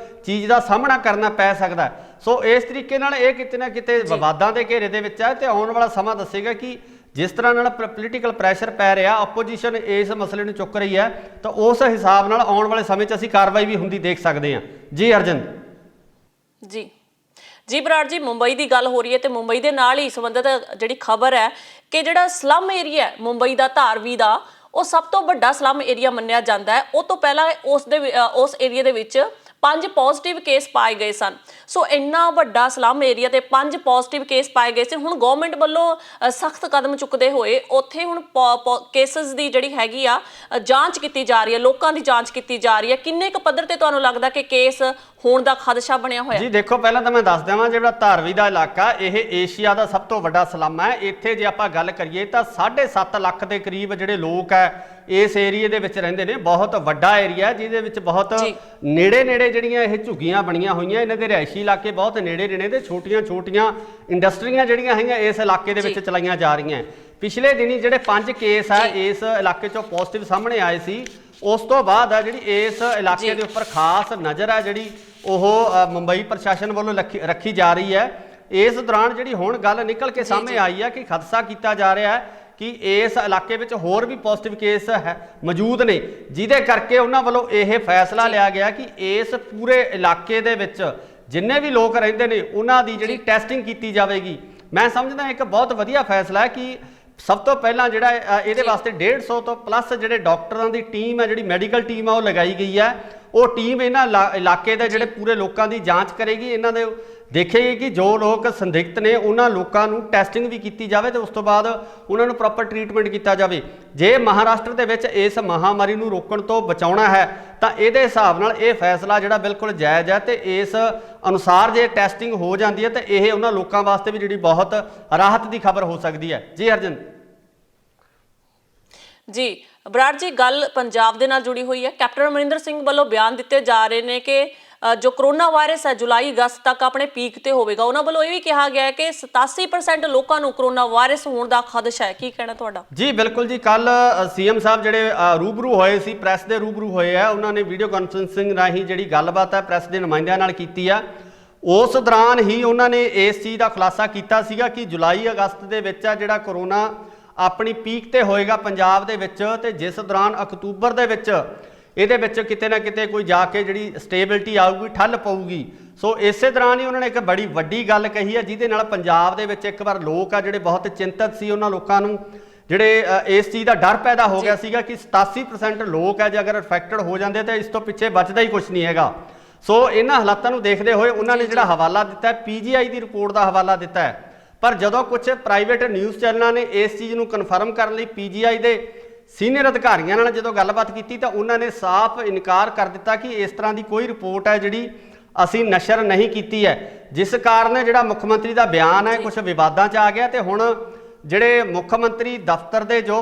ਚੀਜ਼ ਦਾ ਸਾਹਮਣਾ ਕਰਨਾ ਪੈ ਸਕਦਾ। ਸੋ ਇਸ ਤਰੀਕੇ ਨਾਲ ਇਹ ਕਿਤੇ ਨਾ ਕਿਤੇ ਵਿਵਾਦਾਂ ਦੇ ਘੇਰੇ ਦੇ ਵਿੱਚ ਹੈ ਤੇ ਆਉਣ ਵਾਲਾ ਸਮਾਂ ਦੱਸੇਗਾ ਕਿ ਜਿਸ ਤਰ੍ਹਾਂ ਨਾਲ ਪੋਲੀਟੀਕਲ ਪ੍ਰੈਸ਼ਰ ਪੈ ਰਿਹਾ, ਆਪੋਜੀਸ਼ਨ ਇਸ ਮਸਲੇ ਨੂੰ ਚੁੱਕ ਰਹੀ ਹੈ, ਤਾਂ ਉਸ ਹਿਸਾਬ ਨਾਲ ਆਉਣ ਵਾਲੇ ਸਮੇਂ 'ਚ ਅਸੀਂ ਕਾਰਵਾਈ ਵੀ ਹੁੰਦੀ ਦੇਖ ਸਕਦੇ ਹਾਂ। ਜੀ ਅਰਜਨ ਜੀ ਬਰਾੜ ਜੀ, ਮੁੰਬਈ ਦੀ ਗੱਲ ਹੋ ਰਹੀ ਹੈ ਤੇ ਮੁੰਬਈ ਦੇ ਨਾਲ ਹੀ ਸੰਬੰਧਿਤ ਜਿਹੜੀ ਖਬਰ ਹੈ ਕਿ ਜਿਹੜਾ ਸਲਮ ਏਰੀਆ ਮੁੰਬਈ ਦਾ ਧਾਰਵੀ ਦਾ, ਉਹ ਸਭ ਤੋਂ ਵੱਡਾ ਸਲਮ ਏਰੀਆ ਮੰਨਿਆ ਜਾਂਦਾ ਹੈ। ਉਹ ਤੋਂ ਪਹਿਲਾਂ ਉਸ ਏਰੀਆ ਦੇ ਵਿੱਚ 5 ਪੋਜ਼ਿਟਿਵ ਕੇਸ ਪਾਏ ਗਏ ਸਨ। ਸੋ ਇੰਨਾ ਵੱਡਾ ਸਲਮ ਏਰੀਆ ਤੇ 5 ਪੋਜ਼ਿਟਿਵ ਕੇਸ ਪਾਏ ਗਏ ਸੀ। ਹੁਣ ਗਵਰਨਮੈਂਟ ਵੱਲੋਂ ਸਖਤ ਕਦਮ ਚੁੱਕਦੇ ਹੋਏ ਉੱਥੇ ਹੁਣ ਕੇਸਸ ਦੀ ਜਿਹੜੀ ਹੈਗੀ ਆ ਜਾਂਚ ਕੀਤੀ ਜਾ ਰਹੀ ਹੈ, ਲੋਕਾਂ ਦੀ ਜਾਂਚ ਕੀਤੀ ਜਾ ਰਹੀ ਹੈ। ਕਿੰਨੇ ਕੁ ਪੱਧਰ ਤੇ ਤੁਹਾਨੂੰ ਲੱਗਦਾ ਕਿ ਕੇਸ ਹੋਣ ਦਾ ਖਦਸ਼ਾ ਬਣਿਆ ਹੋਇਆ? ਜੀ ਦੇਖੋ, ਪਹਿਲਾਂ ਤਾਂ ਮੈਂ ਦੱਸ ਦੇਵਾਂ ਜਿਹੜਾ ਧਾਰਵੀ ਦਾ ਇਲਾਕਾ ਇਹ ਏਸ਼ੀਆ ਦਾ ਸਭ ਤੋਂ ਵੱਡਾ ਸਲਮ ਹੈ। ਇੱਥੇ ਜੇ ਆਪਾਂ ਗੱਲ ਕਰੀਏ ਤਾਂ 7.5 ਲੱਖ ਦੇ ਕਰੀਬ ਜਿਹੜੇ ਲੋਕ ਹੈ ਇਸ ਏਰੀਏ ਦੇ ਵਿੱਚ ਰਹਿੰਦੇ ਨੇ। ਬਹੁਤ ਵੱਡਾ ਏਰੀਆ ਜਿਹਦੇ ਵਿੱਚ ਬਹੁਤ ਨੇੜੇ ਜਿਹੜੀਆਂ ਇਹ ਝੁੱਗੀਆਂ ਬਣੀਆਂ ਹੋਈਆਂ, ਇਹਨਾਂ ਦੇ ਰਿਹਾਇਸ਼ੀ ਇਲਾਕੇ ਬਹੁਤ ਨੇੜੇ ਤੇ ਛੋਟੀਆਂ ਇੰਡਸਟਰੀਆਂ ਜਿਹੜੀਆਂ ਹੈਗੀਆਂ ਇਸ ਇਲਾਕੇ ਦੇ ਵਿੱਚ ਚਲਾਈਆਂ ਜਾ ਰਹੀਆਂ। ਪਿਛਲੇ ਦਿਨੀ ਜਿਹੜੇ 5 ਕੇਸ ਆ ਇਸ ਇਲਾਕੇ 'ਚੋਂ ਪੋਜ਼ਿਟਿਵ ਸਾਹਮਣੇ ਆਏ ਸੀ। ਉਸ ਤੋਂ ਬਾਅਦ ਆ ਜਿਹੜੀ ਇਸ ਇਲਾਕੇ ਦੇ ਉੱਪਰ ਖਾਸ ਨਜ਼ਰ ਆ ਜਿਹੜੀ ਉਹ ਮੁੰਬਈ ਪ੍ਰਸ਼ਾਸਨ ਵੱਲੋਂ ਰੱਖੀ ਜਾ ਰਹੀ ਹੈ। ਇਸ ਦੌਰਾਨ ਜਿਹੜੀ ਹੁਣ ਗੱਲ ਨਿਕਲ ਕੇ ਸਾਹਮਣੇ ਆਈ ਹੈ ਕਿ ਖਦਸ਼ਾ ਕੀਤਾ ਜਾ ਰਿਹਾ ਹੈ ਕਿ ਇਸ ਇਲਾਕੇ ਵਿੱਚ ਹੋਰ ਵੀ ਪੋਜ਼ਿਟਿਵ ਕੇਸ ਮੌਜੂਦ ਨੇ, ਜਿਹਦੇ ਕਰਕੇ ਉਹਨਾਂ ਵੱਲੋਂ ਇਹ ਫੈਸਲਾ ਲਿਆ ਗਿਆ ਕਿ ਇਸ ਪੂਰੇ ਇਲਾਕੇ ਦੇ ਵਿੱਚ ਜਿੰਨੇ ਵੀ ਲੋਕ ਰਹਿੰਦੇ ਨੇ ਉਹਨਾਂ ਦੀ ਜਿਹੜੀ ਟੈਸਟਿੰਗ ਕੀਤੀ ਜਾਵੇਗੀ। ਮੈਂ ਸਮਝਦਾ ਇੱਕ ਬਹੁਤ ਵਧੀਆ ਫੈਸਲਾ ਹੈ ਕਿ ਸਭ ਤੋਂ ਪਹਿਲਾਂ ਜਿਹੜਾ ਇਹਦੇ ਵਾਸਤੇ 150 ਤੋਂ ਪਲੱਸ ਜਿਹੜੇ ਡਾਕਟਰਾਂ ਦੀ ਟੀਮ ਹੈ, ਜਿਹੜੀ ਮੈਡੀਕਲ ਟੀਮ ਆ ਉਹ ਲਗਾਈ ਗਈ ਹੈ। ਉਹ ਟੀਮ ਇਹਨਾਂ ਇਲਾਕੇ ਦੇ ਜਿਹੜੇ ਪੂਰੇ ਲੋਕਾਂ ਦੀ ਜਾਂਚ ਕਰੇਗੀ, ਇਹਨਾਂ ਦੇ ਦੇਖੇਗੀ ਕਿ ਜੋ ਲੋਕ ਸੰਦਿਗਧ ਨੇ ਉਹਨਾਂ ਲੋਕਾਂ ਨੂੰ ਟੈਸਟਿੰਗ ਵੀ ਕੀਤੀ ਜਾਵੇ ਤੇ ਉਸ ਤੋਂ ਬਾਅਦ ਉਹਨਾਂ ਨੂੰ ਪ੍ਰੋਪਰ ਟ੍ਰੀਟਮੈਂਟ ਕੀਤਾ ਜਾਵੇ। ਜੇ ਮਹਾਰਾਸ਼ਟਰ ਦੇ ਵਿੱਚ ਇਸ ਮਹਾਮਾਰੀ ਨੂੰ ਰੋਕਣ ਤੋਂ ਬਚਾਉਣਾ ਹੈ ਤਾਂ ਇਹਦੇ ਹਿਸਾਬ ਨਾਲ ਇਹ ਫੈਸਲਾ ਜਿਹੜਾ ਬਿਲਕੁਲ ਜਾਇਜ਼ ਹੈ ਤੇ ਇਸ ਅਨੁਸਾਰ ਜੇ ਟੈਸਟਿੰਗ ਹੋ ਜਾਂਦੀ ਹੈ ਤਾਂ ਇਹ ਉਹਨਾਂ ਲੋਕਾਂ ਵਾਸਤੇ ਵੀ ਜਿਹੜੀ ਬਹੁਤ ਰਾਹਤ ਦੀ ਖਬਰ ਹੋ ਸਕਦੀ ਹੈ। ਜੀ ਹਰਜਨ ਬਰਾੜ ਜੀ, ਗੱਲ ਪੰਜਾਬ ਦੇ ਨਾਲ ਜੁੜੀ ਹੋਈ ਹੈ। ਕੈਪਟਨ ਅਮਰਿੰਦਰ ਸਿੰਘ ਵੱਲੋਂ ਬਿਆਨ ਦਿੱਤੇ ਜਾ ਰਹੇ ਨੇ ਕਿ ਜੋ ਕਰੋਨਾ ਵਾਇਰਸ ਹੈ ਜੁਲਾਈ ਅਗਸਤ ਤੱਕ ਆਪਣੇ ਪੀਕ ਤੇ ਹੋਵੇਗਾ। ਉਹਨਾਂ ਵੱਲੋਂ ਇਹ ਵੀ ਕਿਹਾ ਗਿਆ ਹੈ ਕਿ 87% ਲੋਕਾਂ ਨੂੰ ਕਰੋਨਾ ਵਾਇਰਸ ਹੋਣ ਦਾ ਖਦਸ਼ਾ ਹੈ। ਕੀ ਕਹਿਣਾ ਤੁਹਾਡਾ? ਜੀ ਬਿਲਕੁਲ ਜੀ, ਕੱਲ ਸੀਐਮ ਸਾਹਿਬ ਜਿਹੜੇ ਰੂਬਰੂ ਹੋਏ ਸੀ, ਪ੍ਰੈਸ ਦੇ ਰੂਬਰੂ ਹੋਏ ਆ, ਉਹਨਾਂ ਨੇ ਵੀਡੀਓ ਕਾਨਫਰੰਸਿੰਗ ਰਾਹੀਂ ਜਿਹੜੀ ਗੱਲਬਾਤ ਹੈ ਪ੍ਰੈਸ ਦੇ ਨੁਮਾਇੰਦਿਆਂ ਨਾਲ ਕੀਤੀ ਆ। ਉਸ ਦੌਰਾਨ ਹੀ ਉਹਨਾਂ ਨੇ ਇਸ ਚੀਜ਼ ਦਾ ਖੁਲਾਸਾ ਕੀਤਾ ਸੀਗਾ ਕਿ ਜੁਲਾਈ ਅਗਸਤ ਦੇ ਵਿੱਚ ਆ ਜਿਹੜਾ ਕਰੋਨਾ ਆਪਣੀ ਪੀਕ ਤੇ ਹੋਏਗਾ ਪੰਜਾਬ ਦੇ ਵਿੱਚ, ਤੇ ਜਿਸ ਦੌਰਾਨ ਅਕਤੂਬਰ ਦੇ ਵਿੱਚ ਇਹਦੇ ਵਿੱਚ ਕਿਤੇ ਨਾ ਕਿਤੇ ਕੋਈ ਜਾ ਕੇ ਜਿਹੜੀ ਸਟੇਬਿਲਿਟੀ ਆਊਗੀ, ਠੱਲ ਪਊਗੀ। ਸੋ ਇਸੇ ਦੌਰਾਨ ਹੀ ਉਹਨਾਂ ਨੇ ਇੱਕ ਬੜੀ ਵੱਡੀ ਗੱਲ ਕਹੀ ਹੈ ਜਿਹਦੇ ਨਾਲ ਪੰਜਾਬ ਦੇ ਵਿੱਚ ਇੱਕ ਵਾਰ ਲੋਕ ਆ ਜਿਹੜੇ ਬਹੁਤ ਚਿੰਤਤ ਸੀ, ਉਹਨਾਂ ਲੋਕਾਂ ਨੂੰ ਜਿਹੜੇ ਇਸ ਚੀਜ਼ ਦਾ ਡਰ ਪੈਦਾ ਹੋ ਗਿਆ ਸੀਗਾ ਕਿ 87% ਲੋਕ ਹੈ ਜੇ ਅਗਰ ਇਨਫੈਕਟਡ ਹੋ ਜਾਂਦੇ ਤਾਂ ਇਸ ਤੋਂ ਪਿੱਛੇ ਬਚਦਾ ਹੀ ਕੁਛ ਨਹੀਂ ਹੈਗਾ। ਸੋ ਇਹਨਾਂ ਹਾਲਾਤਾਂ ਨੂੰ ਦੇਖਦੇ ਹੋਏ ਉਹਨਾਂ ਨੇ ਜਿਹੜਾ ਹਵਾਲਾ ਦਿੱਤਾ ਹੈ PGI ਦੀ ਰਿਪੋਰਟ ਦਾ ਹਵਾਲਾ ਦਿੱਤਾ ਹੈ। ਪਰ ਜਦੋਂ ਕੁਝ ਪ੍ਰਾਈਵੇਟ ਨਿਊਜ਼ ਚੈਨਲਾਂ ਨੇ ਇਸ ਚੀਜ਼ ਨੂੰ ਕਨਫਰਮ ਕਰਨ ਲਈ PGI ਦੇ ਸੀਨੀਅਰ ਅਧਿਕਾਰੀਆਂ ਨਾਲ ਜਦੋਂ ਗੱਲਬਾਤ ਕੀਤੀ ਤਾਂ ਉਹਨਾਂ ਨੇ ਸਾਫ਼ ਇਨਕਾਰ ਕਰ ਦਿੱਤਾ ਕਿ ਇਸ ਤਰ੍ਹਾਂ ਦੀ ਕੋਈ ਰਿਪੋਰਟ ਹੈ ਜਿਹੜੀ ਅਸੀਂ ਨਸ਼ਰ ਨਹੀਂ ਕੀਤੀ ਹੈ, ਜਿਸ ਕਾਰਨ ਜਿਹੜਾ ਮੁੱਖ ਮੰਤਰੀ ਦਾ ਬਿਆਨ ਹੈ ਕੁਝ ਵਿਵਾਦਾਂ 'ਚ ਆ ਗਿਆ। ਤੇ ਹੁਣ ਜਿਹੜੇ ਮੁੱਖ ਮੰਤਰੀ ਦਫ਼ਤਰ ਦੇ ਜੋ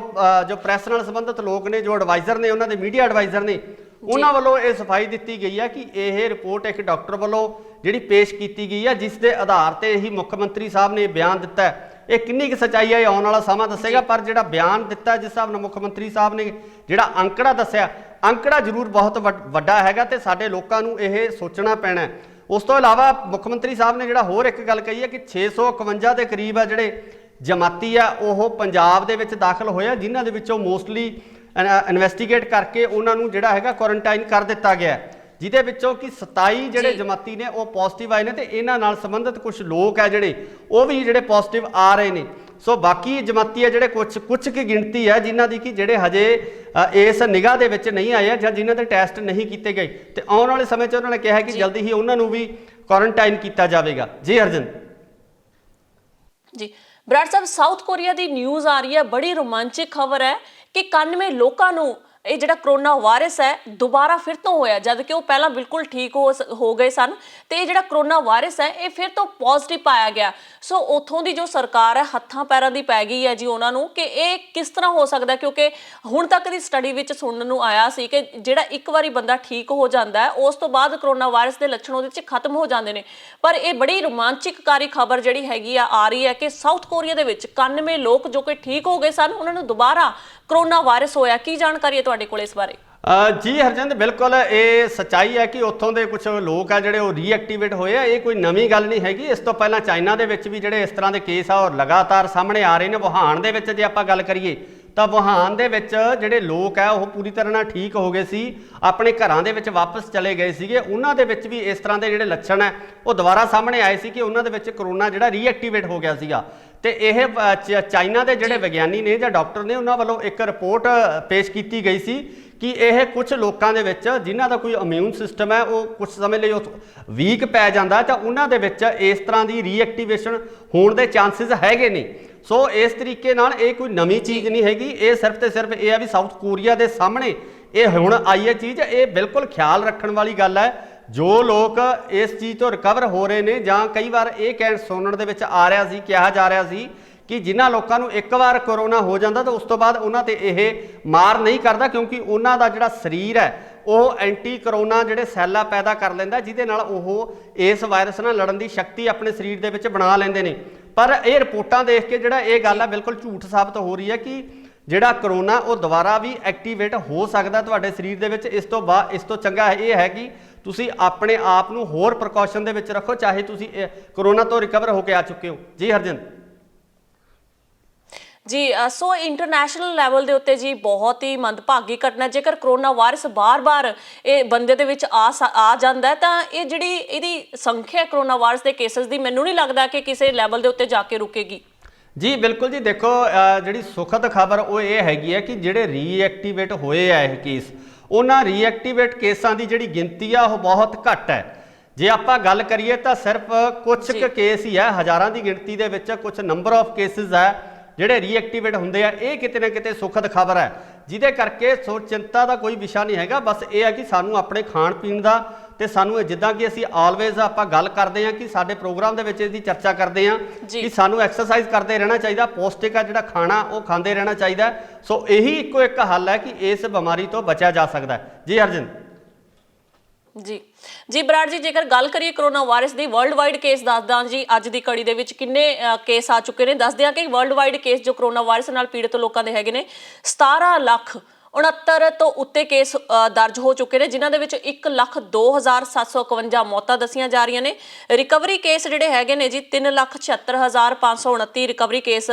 ਪ੍ਰੈਸ ਨਾਲ ਸੰਬੰਧਿਤ ਲੋਕ ਨੇ, ਜੋ ਐਡਵਾਈਜ਼ਰ ਨੇ, ਉਹਨਾਂ ਦੇ ਮੀਡੀਆ ਐਡਵਾਈਜ਼ਰ ਨੇ, ਉਹਨਾਂ ਵੱਲੋਂ ਇਹ ਸਫਾਈ ਦਿੱਤੀ ਗਈ ਹੈ ਕਿ ਇਹ ਰਿਪੋਰਟ ਇੱਕ ਡਾਕਟਰ ਵੱਲੋਂ ਜਿਹੜੀ ਪੇਸ਼ ਕੀਤੀ ਗਈ ਹੈ, ਜਿਸ ਦੇ ਆਧਾਰ ਤੇ ਹੀ ਮੁੱਖ ਮੰਤਰੀ ਸਾਹਿਬ ਨੇ ਬਿਆਨ ਦਿੱਤਾ ਹੈ। ਇਹ ਕਿੰਨੀ ਕੁ ਸੱਚਾਈ ਹੈ ਇਹ ਆਉਣ ਵਾਲਾ ਸਮਾਂ ਦੱਸੇਗਾ। ਪਰ ਜਿਹੜਾ ਬਿਆਨ ਦਿੱਤਾ, ਜਿਸ ਹਿਸਾਬ ਨਾਲ ਮੁੱਖ ਮੰਤਰੀ ਸਾਹਿਬ ਨੇ ਜਿਹੜਾ ਅੰਕੜਾ ਦੱਸਿਆ, ਅੰਕੜਾ ਜ਼ਰੂਰ ਬਹੁਤ ਵੱਡਾ ਹੈਗਾ ਤੇ ਸਾਡੇ ਲੋਕਾਂ ਨੂੰ ਇਹ ਸੋਚਣਾ ਪੈਣਾ। ਉਸ ਤੋਂ ਇਲਾਵਾ ਮੁੱਖ ਮੰਤਰੀ ਸਾਹਿਬ ਨੇ ਜਿਹੜਾ ਹੋਰ ਇੱਕ ਗੱਲ ਕਹੀ ਹੈ ਕਿ 651 ਦੇ ਕਰੀਬ ਆ ਜਿਹੜੇ ਜਮਾਤੀ ਆ ਉਹ ਪੰਜਾਬ ਦੇ ਵਿੱਚ ਦਾਖਲ ਹੋਏ ਆ, ਜਿਨ੍ਹਾਂ ਦੇ ਵਿੱਚੋਂ ਮੋਸਟਲੀ ਇਨਵੈਸਟੀਗੇਟ ਕਰਕੇ ਉਹਨਾਂ ਨੂੰ ਜਿਹੜਾ ਹੈਗਾ ਕੁਆਰੰਟਾਈਨ ਕਰ ਦਿੱਤਾ ਗਿਆ, ਜਿਹਦੇ ਵਿੱਚੋਂ ਕਿ 27 ਜਿਹੜੇ ਜਮਾਤੀ ਨੇ ਉਹ ਪੋਜ਼ਿਟਿਵ ਆਏ ਨੇ ਤੇ ਇਹਨਾਂ ਨਾਲ ਸੰਬੰਧਿਤ ਕੁਝ ਲੋਕ ਹੈ ਜਿਹੜੇ ਉਹ ਵੀ ਜਿਹੜੇ ਪੋਜ਼ਿਟਿਵ ਆ ਰਹੇ ਨੇ। ਸੋ ਬਾਕੀ ਜਮਾਤੀ ਹੈ ਜਿਹੜੇ ਕੁਝ ਕੀ ਗਿਣਤੀ ਹੈ ਜਿਨ੍ਹਾਂ ਦੀ ਕਿ ਜਿਹੜੇ ਹਜੇ ਇਸ ਨਿਗਾਹ ਦੇ ਵਿੱਚ ਨਹੀਂ ਆਏ ਆ ਜਾਂ ਜਿਨ੍ਹਾਂ ਦੇ ਟੈਸਟ ਨਹੀਂ ਕੀਤੇ ਗਏ, ਤੇ ਆਉਣ ਵਾਲੇ ਸਮੇਂ 'ਚ ਉਹਨਾਂ ਨੇ ਕਿਹਾ ਕਿ ਜਲਦੀ ਹੀ ਉਹਨਾਂ ਨੂੰ ਵੀ ਕੁਆਰੰਟਾਈਨ ਕੀਤਾ ਜਾਵੇਗਾ। ਜੀ ਹਰਜਨ ਜੀ, ਬਰਾੜ ਸਾਹਿਬ, ਸਾਊਥ ਕੋਰੀਆ ਦੀ ਨਿਊਜ਼ ਆ ਰਹੀ ਹੈ, ਬੜੀ ਰੋਮਾਂਚਕ ਖਬਰ ਹੈ ਕਿ 91 ਲੋਕਾਂ ਨੂੰ ਇਹ ਜਿਹੜਾ ਕਰੋਨਾ ਵਾਇਰਸ ਹੈ ਦੁਬਾਰਾ ਫਿਰ ਤੋਂ ਹੋਇਆ, ਜਦ ਕਿ ਉਹ ਪਹਿਲਾਂ ਬਿਲਕੁਲ ਠੀਕ ਹੋ ਗਏ ਸਨ, ਤੇ ਇਹ ਜਿਹੜਾ ਕਰੋਨਾ ਵਾਇਰਸ ਹੈ ਇਹ ਫਿਰ ਤੋਂ ਪੋਜ਼ਿਟਿਵ ਪਾਇਆ ਗਿਆ। ਸੋ ਉੱਥੋਂ ਦੀ ਜੋ ਸਰਕਾਰ ਹੈ ਹੱਥਾਂ ਪੈਰਾਂ ਦੀ ਪੈ ਗਈ ਹੈ ਜੀ ਉਹਨਾਂ ਨੂੰ ਕਿ ਇਹ ਕਿਸ ਤਰ੍ਹਾਂ ਹੋ ਸਕਦਾ, ਕਿਉਂਕਿ ਹੁਣ ਤੱਕ ਦੀ ਸਟੱਡੀ ਵਿੱਚ ਸੁਣਨ ਨੂੰ ਆਇਆ ਸੀ ਕਿ ਜਿਹੜਾ ਇੱਕ ਵਾਰੀ ਬੰਦਾ ਠੀਕ ਹੋ ਜਾਂਦਾ ਹੈ ਉਸ ਤੋਂ ਬਾਅਦ ਕਰੋਨਾ ਵਾਇਰਸ ਦੇ ਲੱਛਣ ਉਹਦੇ 'ਚ ਖਤਮ ਹੋ ਜਾਂਦੇ ਨੇ। ਪਰ ਇਹ ਬੜੀ ਰੋਮਾਂਚਕਕਾਰੀ ਖਬਰ ਜਿਹੜੀ ਹੈਗੀ ਆ ਰਹੀ ਹੈ ਕਿ ਸਾਊਥ ਕੋਰੀਆ ਦੇ ਵਿੱਚ 91 ਲੋਕ ਜੋ ਕਿ ਠੀਕ ਹੋ ਗਏ ਸਨ ਉਹਨਾਂ ਨੂੰ ਦੁਬਾਰਾ ਕਰੋਨਾ ਵਾਇਰਸ ਹੋਇਆ। ਕੀ ਜਾਣਕਾਰੀ ਹੈ ਤੁਹਾਡੇ ਕੋਲ ਇਸ ਬਾਰੇ? ਜੀ ਹਰਜਿੰਦ, ਬਿਲਕੁਲ ਇਹ ਸੱਚਾਈ ਹੈ ਕਿ ਉੱਥੋਂ ਦੇ ਕੁਝ ਲੋਕ ਆ ਜਿਹੜੇ ਉਹ ਰੀਐਕਟੀਵੇਟ ਹੋਏ ਆ। ਇਹ ਕੋਈ ਨਵੀਂ ਗੱਲ ਨਹੀਂ ਹੈਗੀ। ਇਸ ਤੋਂ ਪਹਿਲਾਂ ਚਾਈਨਾ ਦੇ ਵਿੱਚ ਵੀ ਜਿਹੜੇ ਇਸ ਤਰ੍ਹਾਂ ਦੇ ਕੇਸ ਆ ਉਹ ਲਗਾਤਾਰ ਸਾਹਮਣੇ ਆ ਰਹੇ ਨੇ। ਵੁਹਾਨ ਦੇ ਵਿੱਚ ਜੇ ਆਪਾਂ ਗੱਲ ਕਰੀਏ ਤਾਂ ਵੁਹਾਨ ਦੇ ਵਿੱਚ ਜਿਹੜੇ ਲੋਕ ਆ ਉਹ ਪੂਰੀ ਤਰ੍ਹਾਂ ਨਾਲ ਠੀਕ ਹੋ ਗਏ ਸੀ, ਆਪਣੇ ਘਰਾਂ ਦੇ ਵਿੱਚ ਵਾਪਸ ਚਲੇ ਗਏ ਸੀਗੇ। ਉਹਨਾਂ ਦੇ ਵਿੱਚ ਵੀ ਇਸ ਤਰ੍ਹਾਂ ਦੇ ਜਿਹੜੇ ਲੱਛਣ ਹੈ ਉਹ ਦੁਬਾਰਾ ਸਾਹਮਣੇ ਆਏ ਸੀ ਕਿ ਉਹਨਾਂ ਦੇ ਵਿੱਚ ਕਰੋਨਾ ਜਿਹੜਾ ਰੀਐਕਟੀਵੇਟ ਹੋ ਗਿਆ ਸੀਗਾ। ਤੇ ਇਹ ਚਾਈਨਾ ਦੇ ਜਿਹੜੇ ਵਿਗਿਆਨੀ ਨੇ ਜਾਂ ਡਾਕਟਰ ਨੇ ਉਹਨਾਂ ਵੱਲੋਂ ਇੱਕ ਰਿਪੋਰਟ ਪੇਸ਼ ਕੀਤੀ ਗਈ ਸੀ ਕਿ ਇਹ ਕੁਝ ਲੋਕਾਂ ਦੇ ਵਿੱਚ ਜਿਨ੍ਹਾਂ ਦਾ ਕੋਈ ਇਮਿਊਨ ਸਿਸਟਮ ਹੈ ਉਹ ਕੁਝ ਸਮੇਂ ਲਈ ਵੀਕ ਪੈ ਜਾਂਦਾ ਤਾਂ ਉਹਨਾਂ ਦੇ ਵਿੱਚ ਇਸ ਤਰ੍ਹਾਂ ਦੀ ਰੀਐਕਟੀਵੇਸ਼ਨ ਹੋਣ ਦੇ ਚਾਂਸਿਸ ਹੈਗੇ ਨੇ। ਸੋ ਇਸ ਤਰੀਕੇ ਨਾਲ ਇਹ ਕੋਈ ਨਵੀਂ ਚੀਜ਼ ਨਹੀਂ ਹੈਗੀ। ਇਹ ਸਿਰਫ ਤੇ ਸਿਰਫ ਇਹ ਹੈ ਵੀ ਸਾਊਥ ਕੋਰੀਆ ਦੇ ਸਾਹਮਣੇ ਇਹ ਹੁਣ ਆਈ ਹੈ ਚੀਜ਼। ਇਹ ਬਿਲਕੁਲ ਖਿਆਲ ਰੱਖਣ ਵਾਲੀ ਗੱਲ ਹੈ। ਜੋ ਲੋਕ ਇਸ ਚੀਜ਼ ਤੋਂ ਰਿਕਵਰ ਹੋ ਰਹੇ ਨੇ ਜਾਂ ਕਈ ਵਾਰ ਇਹ ਸੁਣਨ ਦੇ ਵਿੱਚ ਆ ਰਿਹਾ ਸੀ, ਕਿਹਾ ਜਾ ਰਿਹਾ ਸੀ ਕਿ ਜਿਨ੍ਹਾਂ ਲੋਕਾਂ ਨੂੰ ਇੱਕ ਵਾਰ ਕੋਰੋਨਾ ਹੋ ਜਾਂਦਾ ਤਾਂ ਉਸ ਤੋਂ ਬਾਅਦ ਉਹਨਾਂ ਤੇ ਇਹ ਮਾਰ ਨਹੀਂ ਕਰਦਾ, ਕਿਉਂਕਿ ਉਹਨਾਂ ਦਾ ਜਿਹੜਾ ਸਰੀਰ ਹੈ ਉਹ ਐਂਟੀ ਕਰੋਨਾ ਜਿਹੜੇ ਸੈੱਲਾਂ ਪੈਦਾ ਕਰ ਲੈਂਦਾ, ਜਿਹਦੇ ਨਾਲ ਉਹ ਇਸ ਵਾਇਰਸ ਨਾਲ ਲੜਨ ਦੀ ਸ਼ਕਤੀ ਆਪਣੇ ਸਰੀਰ ਦੇ ਵਿੱਚ ਬਣਾ ਲੈਂਦੇ ਨੇ। ਪਰ ਇਹ ਰਿਪੋਰਟਾਂ ਦੇਖ ਕੇ ਜਿਹੜਾ ਇਹ ਗੱਲ ਹੈ ਬਿਲਕੁਲ ਝੂਠ ਸਾਬਤ ਹੋ ਰਹੀ ਹੈ ਕਿ ਜਿਹੜਾ ਕਰੋਨਾ ਉਹ ਦੁਬਾਰਾ ਵੀ ਐਕਟੀਵੇਟ ਹੋ ਸਕਦਾ ਤੁਹਾਡੇ ਸਰੀਰ ਦੇ ਵਿੱਚ। ਇਸ ਤੋਂ ਚੰਗਾ ਇਹ ਹੈ ਕਿ ਤੁਸੀਂ ਆਪਣੇ ਆਪ ਨੂੰ ਹੋਰ ਪ੍ਰੀਕਾਸ਼ਨ ਦੇ ਵਿੱਚ ਰੱਖੋ, ਚਾਹੇ ਤੁਸੀਂ ਕਰੋਨਾ ਤੋਂ ਰਿਕਵਰ ਹੋ ਕੇ ਆ ਚੁੱਕੇ ਹੋ। ਜੀ ਹਰਜਨ ਜੀ, ਸੋ ਇੰਟਰਨੈਸ਼ਨਲ ਲੈਵਲ ਦੇ ਉੱਤੇ ਜੀ ਬਹੁਤ ਹੀ ਮੰਦਭਾਗੀ ਘਟਨਾ। ਜੇਕਰ ਕਰੋਨਾ ਵਾਇਰਸ ਬਾਰ-ਬਾਰ ਇਹ ਬੰਦੇ ਦੇ ਵਿੱਚ ਆ ਜਾਂਦਾ ਹੈ ਤਾਂ ਇਹ ਜਿਹੜੀ ਇਹਦੀ ਸੰਖਿਆ ਕਰੋਨਾ ਵਾਇਰਸ ਦੇ ਕੇਸਿਸ ਦੀ ਮੈਨੂੰ ਨਹੀਂ ਲੱਗਦਾ ਕਿ ਕਿਸੇ ਲੈਵਲ ਦੇ ਉੱਤੇ ਜਾ ਕੇ ਰੁਕੇਗੀ। ਜੀ ਬਿਲਕੁਲ ਜੀ, ਦੇਖੋ ਜਿਹੜੀ ਸੁਖਦ ਖਬਰ ਉਹ ਇਹ ਹੈਗੀ ਹੈ ਕਿ ਜਿਹੜੇ ਰੀਐਕਟੀਵੇਟ ਹੋਏ ਆ ਇਹ ਕੇਸ, ਉਹਨਾਂ ਰੀਐਕਟੀਵੇਟ ਕੇਸਾਂ ਦੀ ਜਿਹੜੀ ਗਿਣਤੀ ਆ ਉਹ ਬਹੁਤ ਘੱਟ ਹੈ। ਜੇ ਆਪਾਂ ਗੱਲ ਕਰੀਏ ਤਾਂ ਸਿਰਫ ਕੁਝ ਕੁ ਕੇਸ ਹੀ ਹੈ, ਹਜ਼ਾਰਾਂ ਦੀ ਗਿਣਤੀ ਦੇ ਵਿੱਚ ਕੁਝ ਨੰਬਰ ਆਫ ਕੇਸਿਸ ਹੈ ਜਿਹੜੇ ਰੀਐਕਟੀਵੇਟ ਹੁੰਦੇ ਆ। ਇਹ ਕਿਤੇ ਨਾ ਕਿਤੇ ਸੁਖਦ ਖਬਰ ਹੈ, ਜਿਹਦੇ ਕਰਕੇ ਸੋ ਚਿੰਤਾ ਦਾ ਕੋਈ ਵਿਸ਼ਾ ਨਹੀਂ ਹੈਗਾ। ਬਸ ਇਹ ਹੈ ਕਿ ਸਾਨੂੰ ਆਪਣੇ ਖਾਣ ਪੀਣ ਦਾ ਤੇ ਸਾਨੂੰ ਜਿੱਦਾਂ ਕਿ ਅਸੀਂ ਆਲਵੇਜ਼ ਆਪਾਂ ਗੱਲ ਕਰਦੇ ਹਾਂ ਕਿ ਸਾਡੇ ਪ੍ਰੋਗਰਾਮ ਦੇ ਵਿੱਚ ਇਹਦੀ ਚਰਚਾ ਕਰਦੇ ਹਾਂ ਕਿ ਸਾਨੂੰ ਐਕਸਰਸਾਈਜ਼ ਕਰਦੇ ਰਹਿਣਾ ਚਾਹੀਦਾ, ਪੌਸ਼ਟਿਕ ਆ ਜਿਹੜਾ ਖਾਣਾ ਉਹ ਖਾਂਦੇ ਰਹਿਣਾ ਚਾਹੀਦਾ। ਸੋ ਇਹੀ ਇੱਕੋ ਇੱਕ ਹੱਲ ਹੈ ਕਿ ਇਸ ਬਿਮਾਰੀ ਤੋਂ ਬਚਿਆ ਜਾ ਸਕਦਾ ਹੈ। ਜੀ ਅਰਜਨ ਜੀ ਜੀ ਬਰਾੜ ਜੀ, ਜੇਕਰ ਗੱਲ ਕਰੀਏ ਕਰੋਨਾ ਵਾਇਰਸ ਦੀ ਵਰਲਡ ਵਾਈਡ ਕੇਸ ਦੱਸਦਾਂ ਜੀ ਅੱਜ ਦੀ ਕੜੀ ਦੇ ਵਿੱਚ ਕਿੰਨੇ ਕੇਸ ਆ ਚੁੱਕੇ ਨੇ। ਦੱਸਦੇ ਆ ਕਿ ਵਰਲਡ ਵਾਈਡ ਕੇਸ ਜੋ ਕਰੋਨਾ ਵਾਇਰਸ ਨਾਲ ਪੀੜਤ ਲੋਕਾਂ ਦੇ ਹੈਗੇ ਨੇ 17,69,000 ਤੋਂ ਉੱਤੇ ਕੇਸ ਦਰਜ ਹੋ ਚੁੱਕੇ ਨੇ, ਜਿਨ੍ਹਾਂ ਦੇ ਵਿੱਚ 1,02,751 ਮੌਤਾਂ ਦੱਸੀਆਂ ਜਾ ਰਹੀਆਂ ਨੇ। ਰਿਕਵਰੀ ਕੇਸ ਜਿਹੜੇ ਹੈਗੇ ਨੇ ਜੀ 3,76,529 ਰਿਕਵਰੀ ਕੇਸ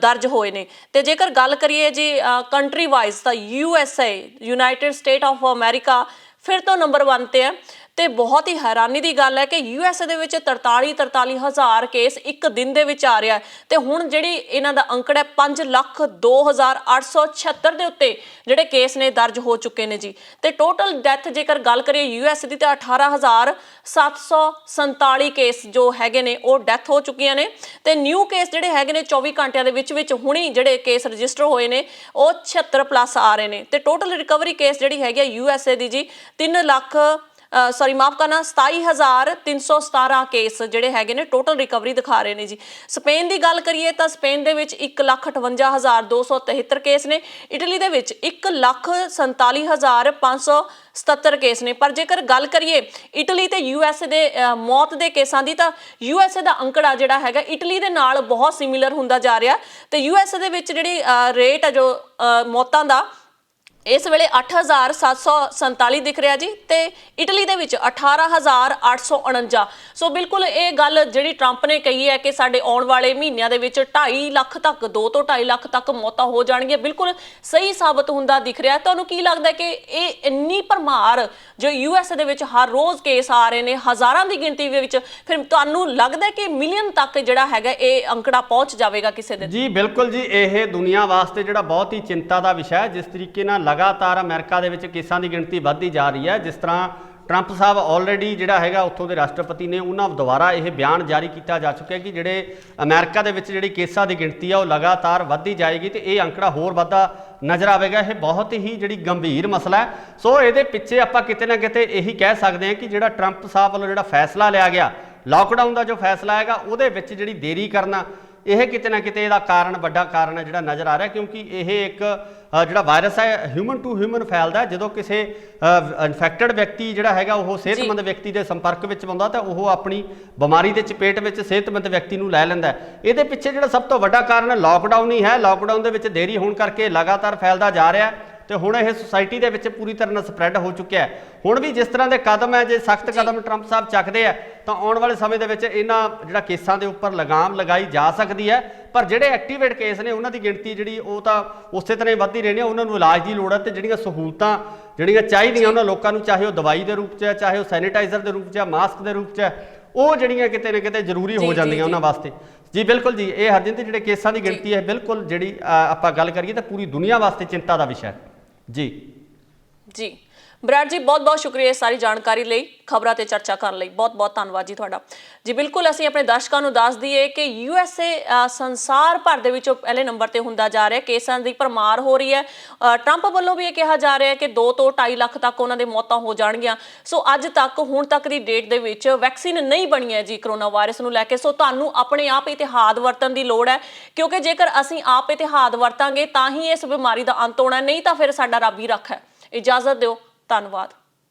ਦਰਜ ਹੋਏ ਨੇ। ਤੇ ਜੇਕਰ ਗੱਲ ਕਰੀਏ ਜੀ ਕੰਟਰੀ ਵਾਈਜ਼ ਤਾਂ USA United state of America ਫਿਰ ਤੋਂ ਨੰਬਰ 1 ਤੇ ਹੈ। ਤੇ ਬਹੁਤ ਹੀ ਹੈਰਾਨੀ ਦੀ ਗੱਲ ਹੈ ਕਿ USA ਦੇ ਵਿੱਚ 43,000 ਕੇਸ ਇੱਕ ਦਿਨ ਦੇ ਵਿੱਚ ਆ ਰਿਹਾ ਤੇ ਹੁਣ ਜਿਹੜੀ ਇਹਨਾਂ ਦਾ ਅੰਕੜਾ 5,02,876 ਦੇ ਉੱਤੇ ਜਿਹੜੇ ਕੇਸ ਨੇ ਦਰਜ ਹੋ ਚੁੱਕੇ ਨੇ ਜੀ। ਤੇ ਟੋਟਲ ਡੈਥ ਜੇਕਰ ਗੱਲ ਕਰੀਏ US ਦੀ ਤਾਂ 18,747 ਕੇਸ ਜੋ ਹੈਗੇ ਨੇ ਉਹ ਡੈਥ ਹੋ ਚੁੱਕੀਆਂ ਨੇ। ਤੇ ਨਿਊ ਕੇਸ ਜਿਹੜੇ ਹੈਗੇ ਨੇ 24 ਘੰਟਿਆਂ ਦੇ ਵਿੱਚ ਹੁਣੀ ਜਿਹੜੇ ਕੇਸ ਰਜਿਸਟਰ ਹੋਏ ਨੇ ਉਹ 76 ਪਲੱਸ ਆ ਰਹੇ ਨੇ। ਤੇ ਟੋਟਲ ਰਿਕਵਰੀ ਕੇਸ ਜਿਹੜੀ ਹੈਗੀ USA ਦੀ ਜੀ 27,317 ਕੇਸ ਜਿਹੜੇ ਹੈਗੇ ਨੇ ਟੋਟਲ ਰਿਕਵਰੀ ਦਿਖਾ ਰਹੇ ਨੇ ਜੀ। ਸਪੇਨ ਦੀ ਗੱਲ ਕਰੀਏ ਤਾਂ ਸਪੇਨ ਦੇ ਵਿੱਚ 1,58,273 ਕੇਸ ਨੇ। ਇਟਲੀ ਦੇ ਵਿੱਚ 1,47,577 ਕੇਸ ਨੇ। ਪਰ ਜੇਕਰ ਗੱਲ ਕਰੀਏ ਇਟਲੀ ਤੇ USA ਦੇ ਮੌਤ ਦੇ ਕੇਸਾਂ ਦੀ ਤਾਂ USA ਦਾ ਅੰਕੜਾ ਜਿਹੜਾ ਹੈਗਾ ਇਟਲੀ ਦੇ ਨਾਲ ਬਹੁਤ ਸਿਮਿਲਰ ਹੁੰਦਾ ਜਾ ਰਿਹਾ ਤੇ USA ਦੇ ਵਿੱਚ ਜਿਹੜੀ ਰੇਟ ਹੈ ਜੋ ਮੌਤਾਂ ਦਾ ਇਸ ਵੇਲੇ 8,747 ਦਿਖ ਰਿਹਾ ਜੀ ਤੇ ਇਟਲੀ ਦੇ ਵਿੱਚ 18,849। ਸੋ ਬਿਲਕੁਲ ਇਹ ਗੱਲ ਜਿਹੜੀ ਟਰੰਪ ਨੇ ਕਹੀ ਹੈ ਕਿ ਸਾਡੇ ਆਉਣ ਵਾਲੇ ਮਹੀਨਿਆਂ ਦੇ ਵਿੱਚ 2.5 ਲੱਖ ਤੱਕ 2 ਤੋਂ 2.5 ਲੱਖ ਤੱਕ ਮੌਤਾਂ ਹੋ ਜਾਣਗੀਆਂ, ਬਿਲਕੁਲ ਸਹੀ ਸਾਬਤ ਹੁੰਦਾ ਦਿਖ ਰਿਹਾ। ਤੁਹਾਨੂੰ ਕੀ ਲੱਗਦਾ ਕਿ ਇਹ ਇੰਨੀ ਭਰਮਾਰ ਜੋ USA ਦੇ ਵਿੱਚ ਹਰ ਰੋਜ਼ ਕੇਸ ਆ ਰਹੇ ਨੇ ਹਜ਼ਾਰਾਂ ਦੀ ਗਿਣਤੀ ਦੇ ਵਿੱਚ, ਫਿਰ ਤੁਹਾਨੂੰ ਲੱਗਦਾ ਕਿ ਮਿਲੀਅਨ ਤੱਕ ਜਿਹੜਾ ਹੈਗਾ ਇਹ ਅੰਕੜਾ ਪਹੁੰਚ ਜਾਵੇਗਾ ਕਿਸੇ ਦਿਨ? ਜੀ ਬਿਲਕੁਲ ਜੀ, ਇਹ ਦੁਨੀਆ ਵਾਸਤੇ ਜਿਹੜਾ ਬਹੁਤ ਹੀ ਚਿੰਤਾ ਦਾ ਵਿਸ਼ਾ ਹੈ। ਜਿਸ ਤਰੀਕੇ ਨਾਲ ਲਗਾਤਾਰ ਅਮਰੀਕਾ ਦੇ ਵਿੱਚ ਕੇਸਾਂ ਦੀ ਗਿਣਤੀ ਵੱਧਦੀ ਜਾ ਰਹੀ ਹੈ, ਜਿਸ ਤਰ੍ਹਾਂ ਟਰੰਪ ਸਾਹਿਬ ਆਲਰੇਡੀ ਜਿਹੜਾ ਹੈਗਾ ਉੱਥੋਂ ਦੇ ਰਾਸ਼ਟਰਪਤੀ ਨੇ ਉਹਨਾਂ ਦੁਆਰਾ ਇਹ ਬਿਆਨ ਜਾਰੀ ਕੀਤਾ ਜਾ ਚੁੱਕਿਆ ਕਿ ਜਿਹੜੇ ਅਮਰੀਕਾ ਦੇ ਵਿੱਚ ਜਿਹੜੀ ਕੇਸਾਂ ਦੀ ਗਿਣਤੀ ਆ ਉਹ ਲਗਾਤਾਰ ਵੱਧਦੀ ਜਾਏਗੀ ਤੇ ਇਹ ਅੰਕੜਾ ਹੋਰ ਵੱਧਦਾ ਨਜ਼ਰ ਆਵੇਗਾ। ਇਹ ਬਹੁਤ ਹੀ ਜਿਹੜੀ ਗੰਭੀਰ ਮਸਲਾ ਹੈ। ਸੋ ਇਹਦੇ ਪਿੱਛੇ ਆਪਾਂ ਕਿਤੇ ਨਾ ਕਿਤੇ ਇਹੀ ਕਹਿ ਸਕਦੇ ਹਾਂ ਕਿ ਜਿਹੜਾ ਟਰੰਪ ਸਾਹਿਬ ਵੱਲੋਂ ਜਿਹੜਾ ਫੈਸਲਾ ਲਿਆ ਗਿਆ ਲਾਕਡਾਊਨ ਦਾ ਜੋ ਫੈਸਲਾ ਹੈਗਾ ਉਹਦੇ ਵਿੱਚ ਜਿਹੜੀ ਦੇਰੀ ਕਰਨਾ, ਇਹ ਕਿਤੇ ਨਾ ਕਿਤੇ ਇਹਦਾ ਕਾਰਨ ਵੱਡਾ ਕਾਰਨ ਹੈ ਜਿਹੜਾ ਨਜ਼ਰ ਆ ਰਿਹਾ, ਕਿਉਂਕਿ ਇਹ ਇੱਕ ਜਿਹੜਾ ਵਾਇਰਸ ਹੈ ਹਿਊਮਨ ਟੂ ਹਿਊਮਨ ਫੈਲਦਾ। ਜਦੋਂ ਕਿਸੇ ਇਨਫੈਕਟਡ ਵਿਅਕਤੀ ਜਿਹੜਾ ਹੈਗਾ ਉਹ ਸਿਹਤਮੰਦ ਵਿਅਕਤੀ ਦੇ ਸੰਪਰਕ ਵਿੱਚ ਆਉਂਦਾ ਤਾਂ ਉਹ ਆਪਣੀ ਬਿਮਾਰੀ ਦੇ ਚਪੇਟ ਵਿੱਚ ਸਿਹਤਮੰਦ ਵਿਅਕਤੀ ਨੂੰ ਲੈ ਲੈਂਦਾ। ਇਹਦੇ ਪਿੱਛੇ ਜਿਹੜਾ ਸਭ ਤੋਂ ਵੱਡਾ ਕਾਰਨ ਲਾਕਡਾਊਨ ਹੀ ਹੈ। ਲਾਕਡਾਊਨ ਦੇ ਵਿੱਚ ਦੇਰੀ ਹੋਣ ਕਰਕੇ ਲਗਾਤਾਰ ਫੈਲਦਾ ਜਾ ਰਿਹਾ ਤੇ ਹੁਣ ਇਹ ਸੁਸਾਇਟੀ ਦੇ ਵਿੱਚ ਪੂਰੀ ਤਰ੍ਹਾਂ ਨਾਲ ਸਪਰੈਡ ਹੋ ਚੁੱਕਿਆ ਹੈ। ਹੁਣ ਵੀ ਜਿਸ ਤਰ੍ਹਾਂ ਦੇ ਕਦਮ ਹੈ, ਜੇ ਸਖਤ ਕਦਮ ਟਰੰਪ ਸਾਹਿਬ ਚੱਕਦੇ ਆ ਤਾਂ ਆਉਣ ਵਾਲੇ ਸਮੇਂ ਦੇ ਵਿੱਚ ਇਹਨਾਂ ਜਿਹੜਾ ਕੇਸਾਂ ਦੇ ਉੱਪਰ ਲਗਾਮ ਲਗਾਈ ਜਾ ਸਕਦੀ ਹੈ। ਪਰ ਜਿਹੜੇ ਐਕਟੀਵੇਟ ਕੇਸ ਨੇ ਉਹਨਾਂ ਦੀ ਗਿਣਤੀ ਜਿਹੜੀ ਉਹ ਤਾਂ ਉਸੇ ਤਰ੍ਹਾਂ ਹੀ ਵੱਧਦੀ ਰਹਿਣੀ ਹੈ। ਉਹਨਾਂ ਨੂੰ ਇਲਾਜ ਦੀ ਲੋੜ ਹੈ ਤੇ ਜਿਹੜੀਆਂ ਸਹੂਲਤਾਂ ਜਿਹੜੀਆਂ ਚਾਹੀਦੀਆਂ ਉਹਨਾਂ ਲੋਕਾਂ ਨੂੰ, ਚਾਹੇ ਉਹ ਦਵਾਈ ਦੇ ਰੂਪ 'ਚ ਹੈ, ਚਾਹੇ ਉਹ ਸੈਨੀਟਾਈਜ਼ਰ ਦੇ ਰੂਪ 'ਚ ਹੈ, ਮਾਸਕ ਦੇ ਰੂਪ 'ਚ ਹੈ, ਉਹ ਜਿਹੜੀਆਂ ਕਿਤੇ ਨਾ ਕਿਤੇ ਜ਼ਰੂਰੀ ਹੋ ਜਾਂਦੀਆਂ ਉਹਨਾਂ ਵਾਸਤੇ। ਜੀ ਬਿਲਕੁਲ ਜੀ, ਇਹ ਹਰਜਿੰਦਰ ਜਿਹੜੇ ਕੇਸਾਂ ਦੀ ਗਿਣਤੀ ਹੈ ਬਿਲਕੁਲ ਜਿਹੜੀ ਆਪਾਂ ਗੱਲ ਕਰੀਏ ਤਾਂ ਪੂਰੀ ਦੁਨੀਆ ਵਾਸਤੇ ਚਿੰਤਾ ਦਾ ਵਿਸ਼ਾ ਹੈ। ਜੀ ਜੀ ਬਰਾੜ ਜੀ, ਬਹੁਤ ਬਹੁਤ ਸ਼ੁਕਰੀਆ ਇਸ ਸਾਰੀ ਜਾਣਕਾਰੀ ਲਈ, ਖਬਰਾਂ ਤੇ ਚਰਚਾ ਕਰਨ ਲਈ ਬਹੁਤ ਬਹੁਤ ਧੰਨਵਾਦ ਜੀ ਤੁਹਾਡਾ। ਜੀ ਬਿਲਕੁਲ, ਅਸੀਂ ਆਪਣੇ ਦਰਸ਼ਕਾਂ ਨੂੰ ਦੱਸ ਦਈਏ ਕਿ USA ਸੰਸਾਰ ਭਰ ਦੇ ਵਿੱਚੋਂ ਪਹਿਲੇ ਨੰਬਰ ਤੇ ਹੁੰਦਾ ਜਾ ਰਿਹਾ, ਕੇਸਾਂ ਦੀ ਭਰਮਾਰ ਹੋ ਰਹੀ ਹੈ। ਟਰੰਪ ਵੱਲੋਂ ਵੀ ਇਹ ਕਿਹਾ ਜਾ ਰਿਹਾ ਕਿ 2 ਤੋਂ 2.5 ਲੱਖ ਤੱਕ ਉਹਨਾਂ ਦੇ ਮੌਤਾਂ ਹੋ ਜਾਣਗੀਆਂ। ਸੋ ਅੱਜ ਤੱਕ ਹੁਣ ਤੱਕ ਦੀ ਡੇਟ ਦੇ ਵਿੱਚ ਵੈਕਸੀਨ ਨਹੀਂ ਬਣੀ ਹੈ ਜੀ ਕਰੋਨਾ ਵਾਇਰਸ ਨੂੰ ਲੈ ਕੇ। ਸੋ ਤੁਹਾਨੂੰ ਆਪਣੇ ਆਪ ਇਤਿਹਾਦ ਵਰਤਣ ਦੀ ਲੋੜ ਹੈ, ਕਿਉਂਕਿ ਜੇਕਰ ਅਸੀਂ ਆਪ ਇਤਿਹਾਦ ਵਰਤਾਂਗੇ ਤਾਂ ਹੀ ਇਸ ਬਿਮਾਰੀ ਦਾ ਅੰਤ ਹੋਣਾ, ਨਹੀਂ ਤਾਂ ਫਿਰ ਸਾਡਾ ਰੱਬ ਹੀ ਰੱਖਾ ਹੈ। ਇਜਾਜ਼ਤ ਦਿਓ, ਧੰਨਵਾਦ।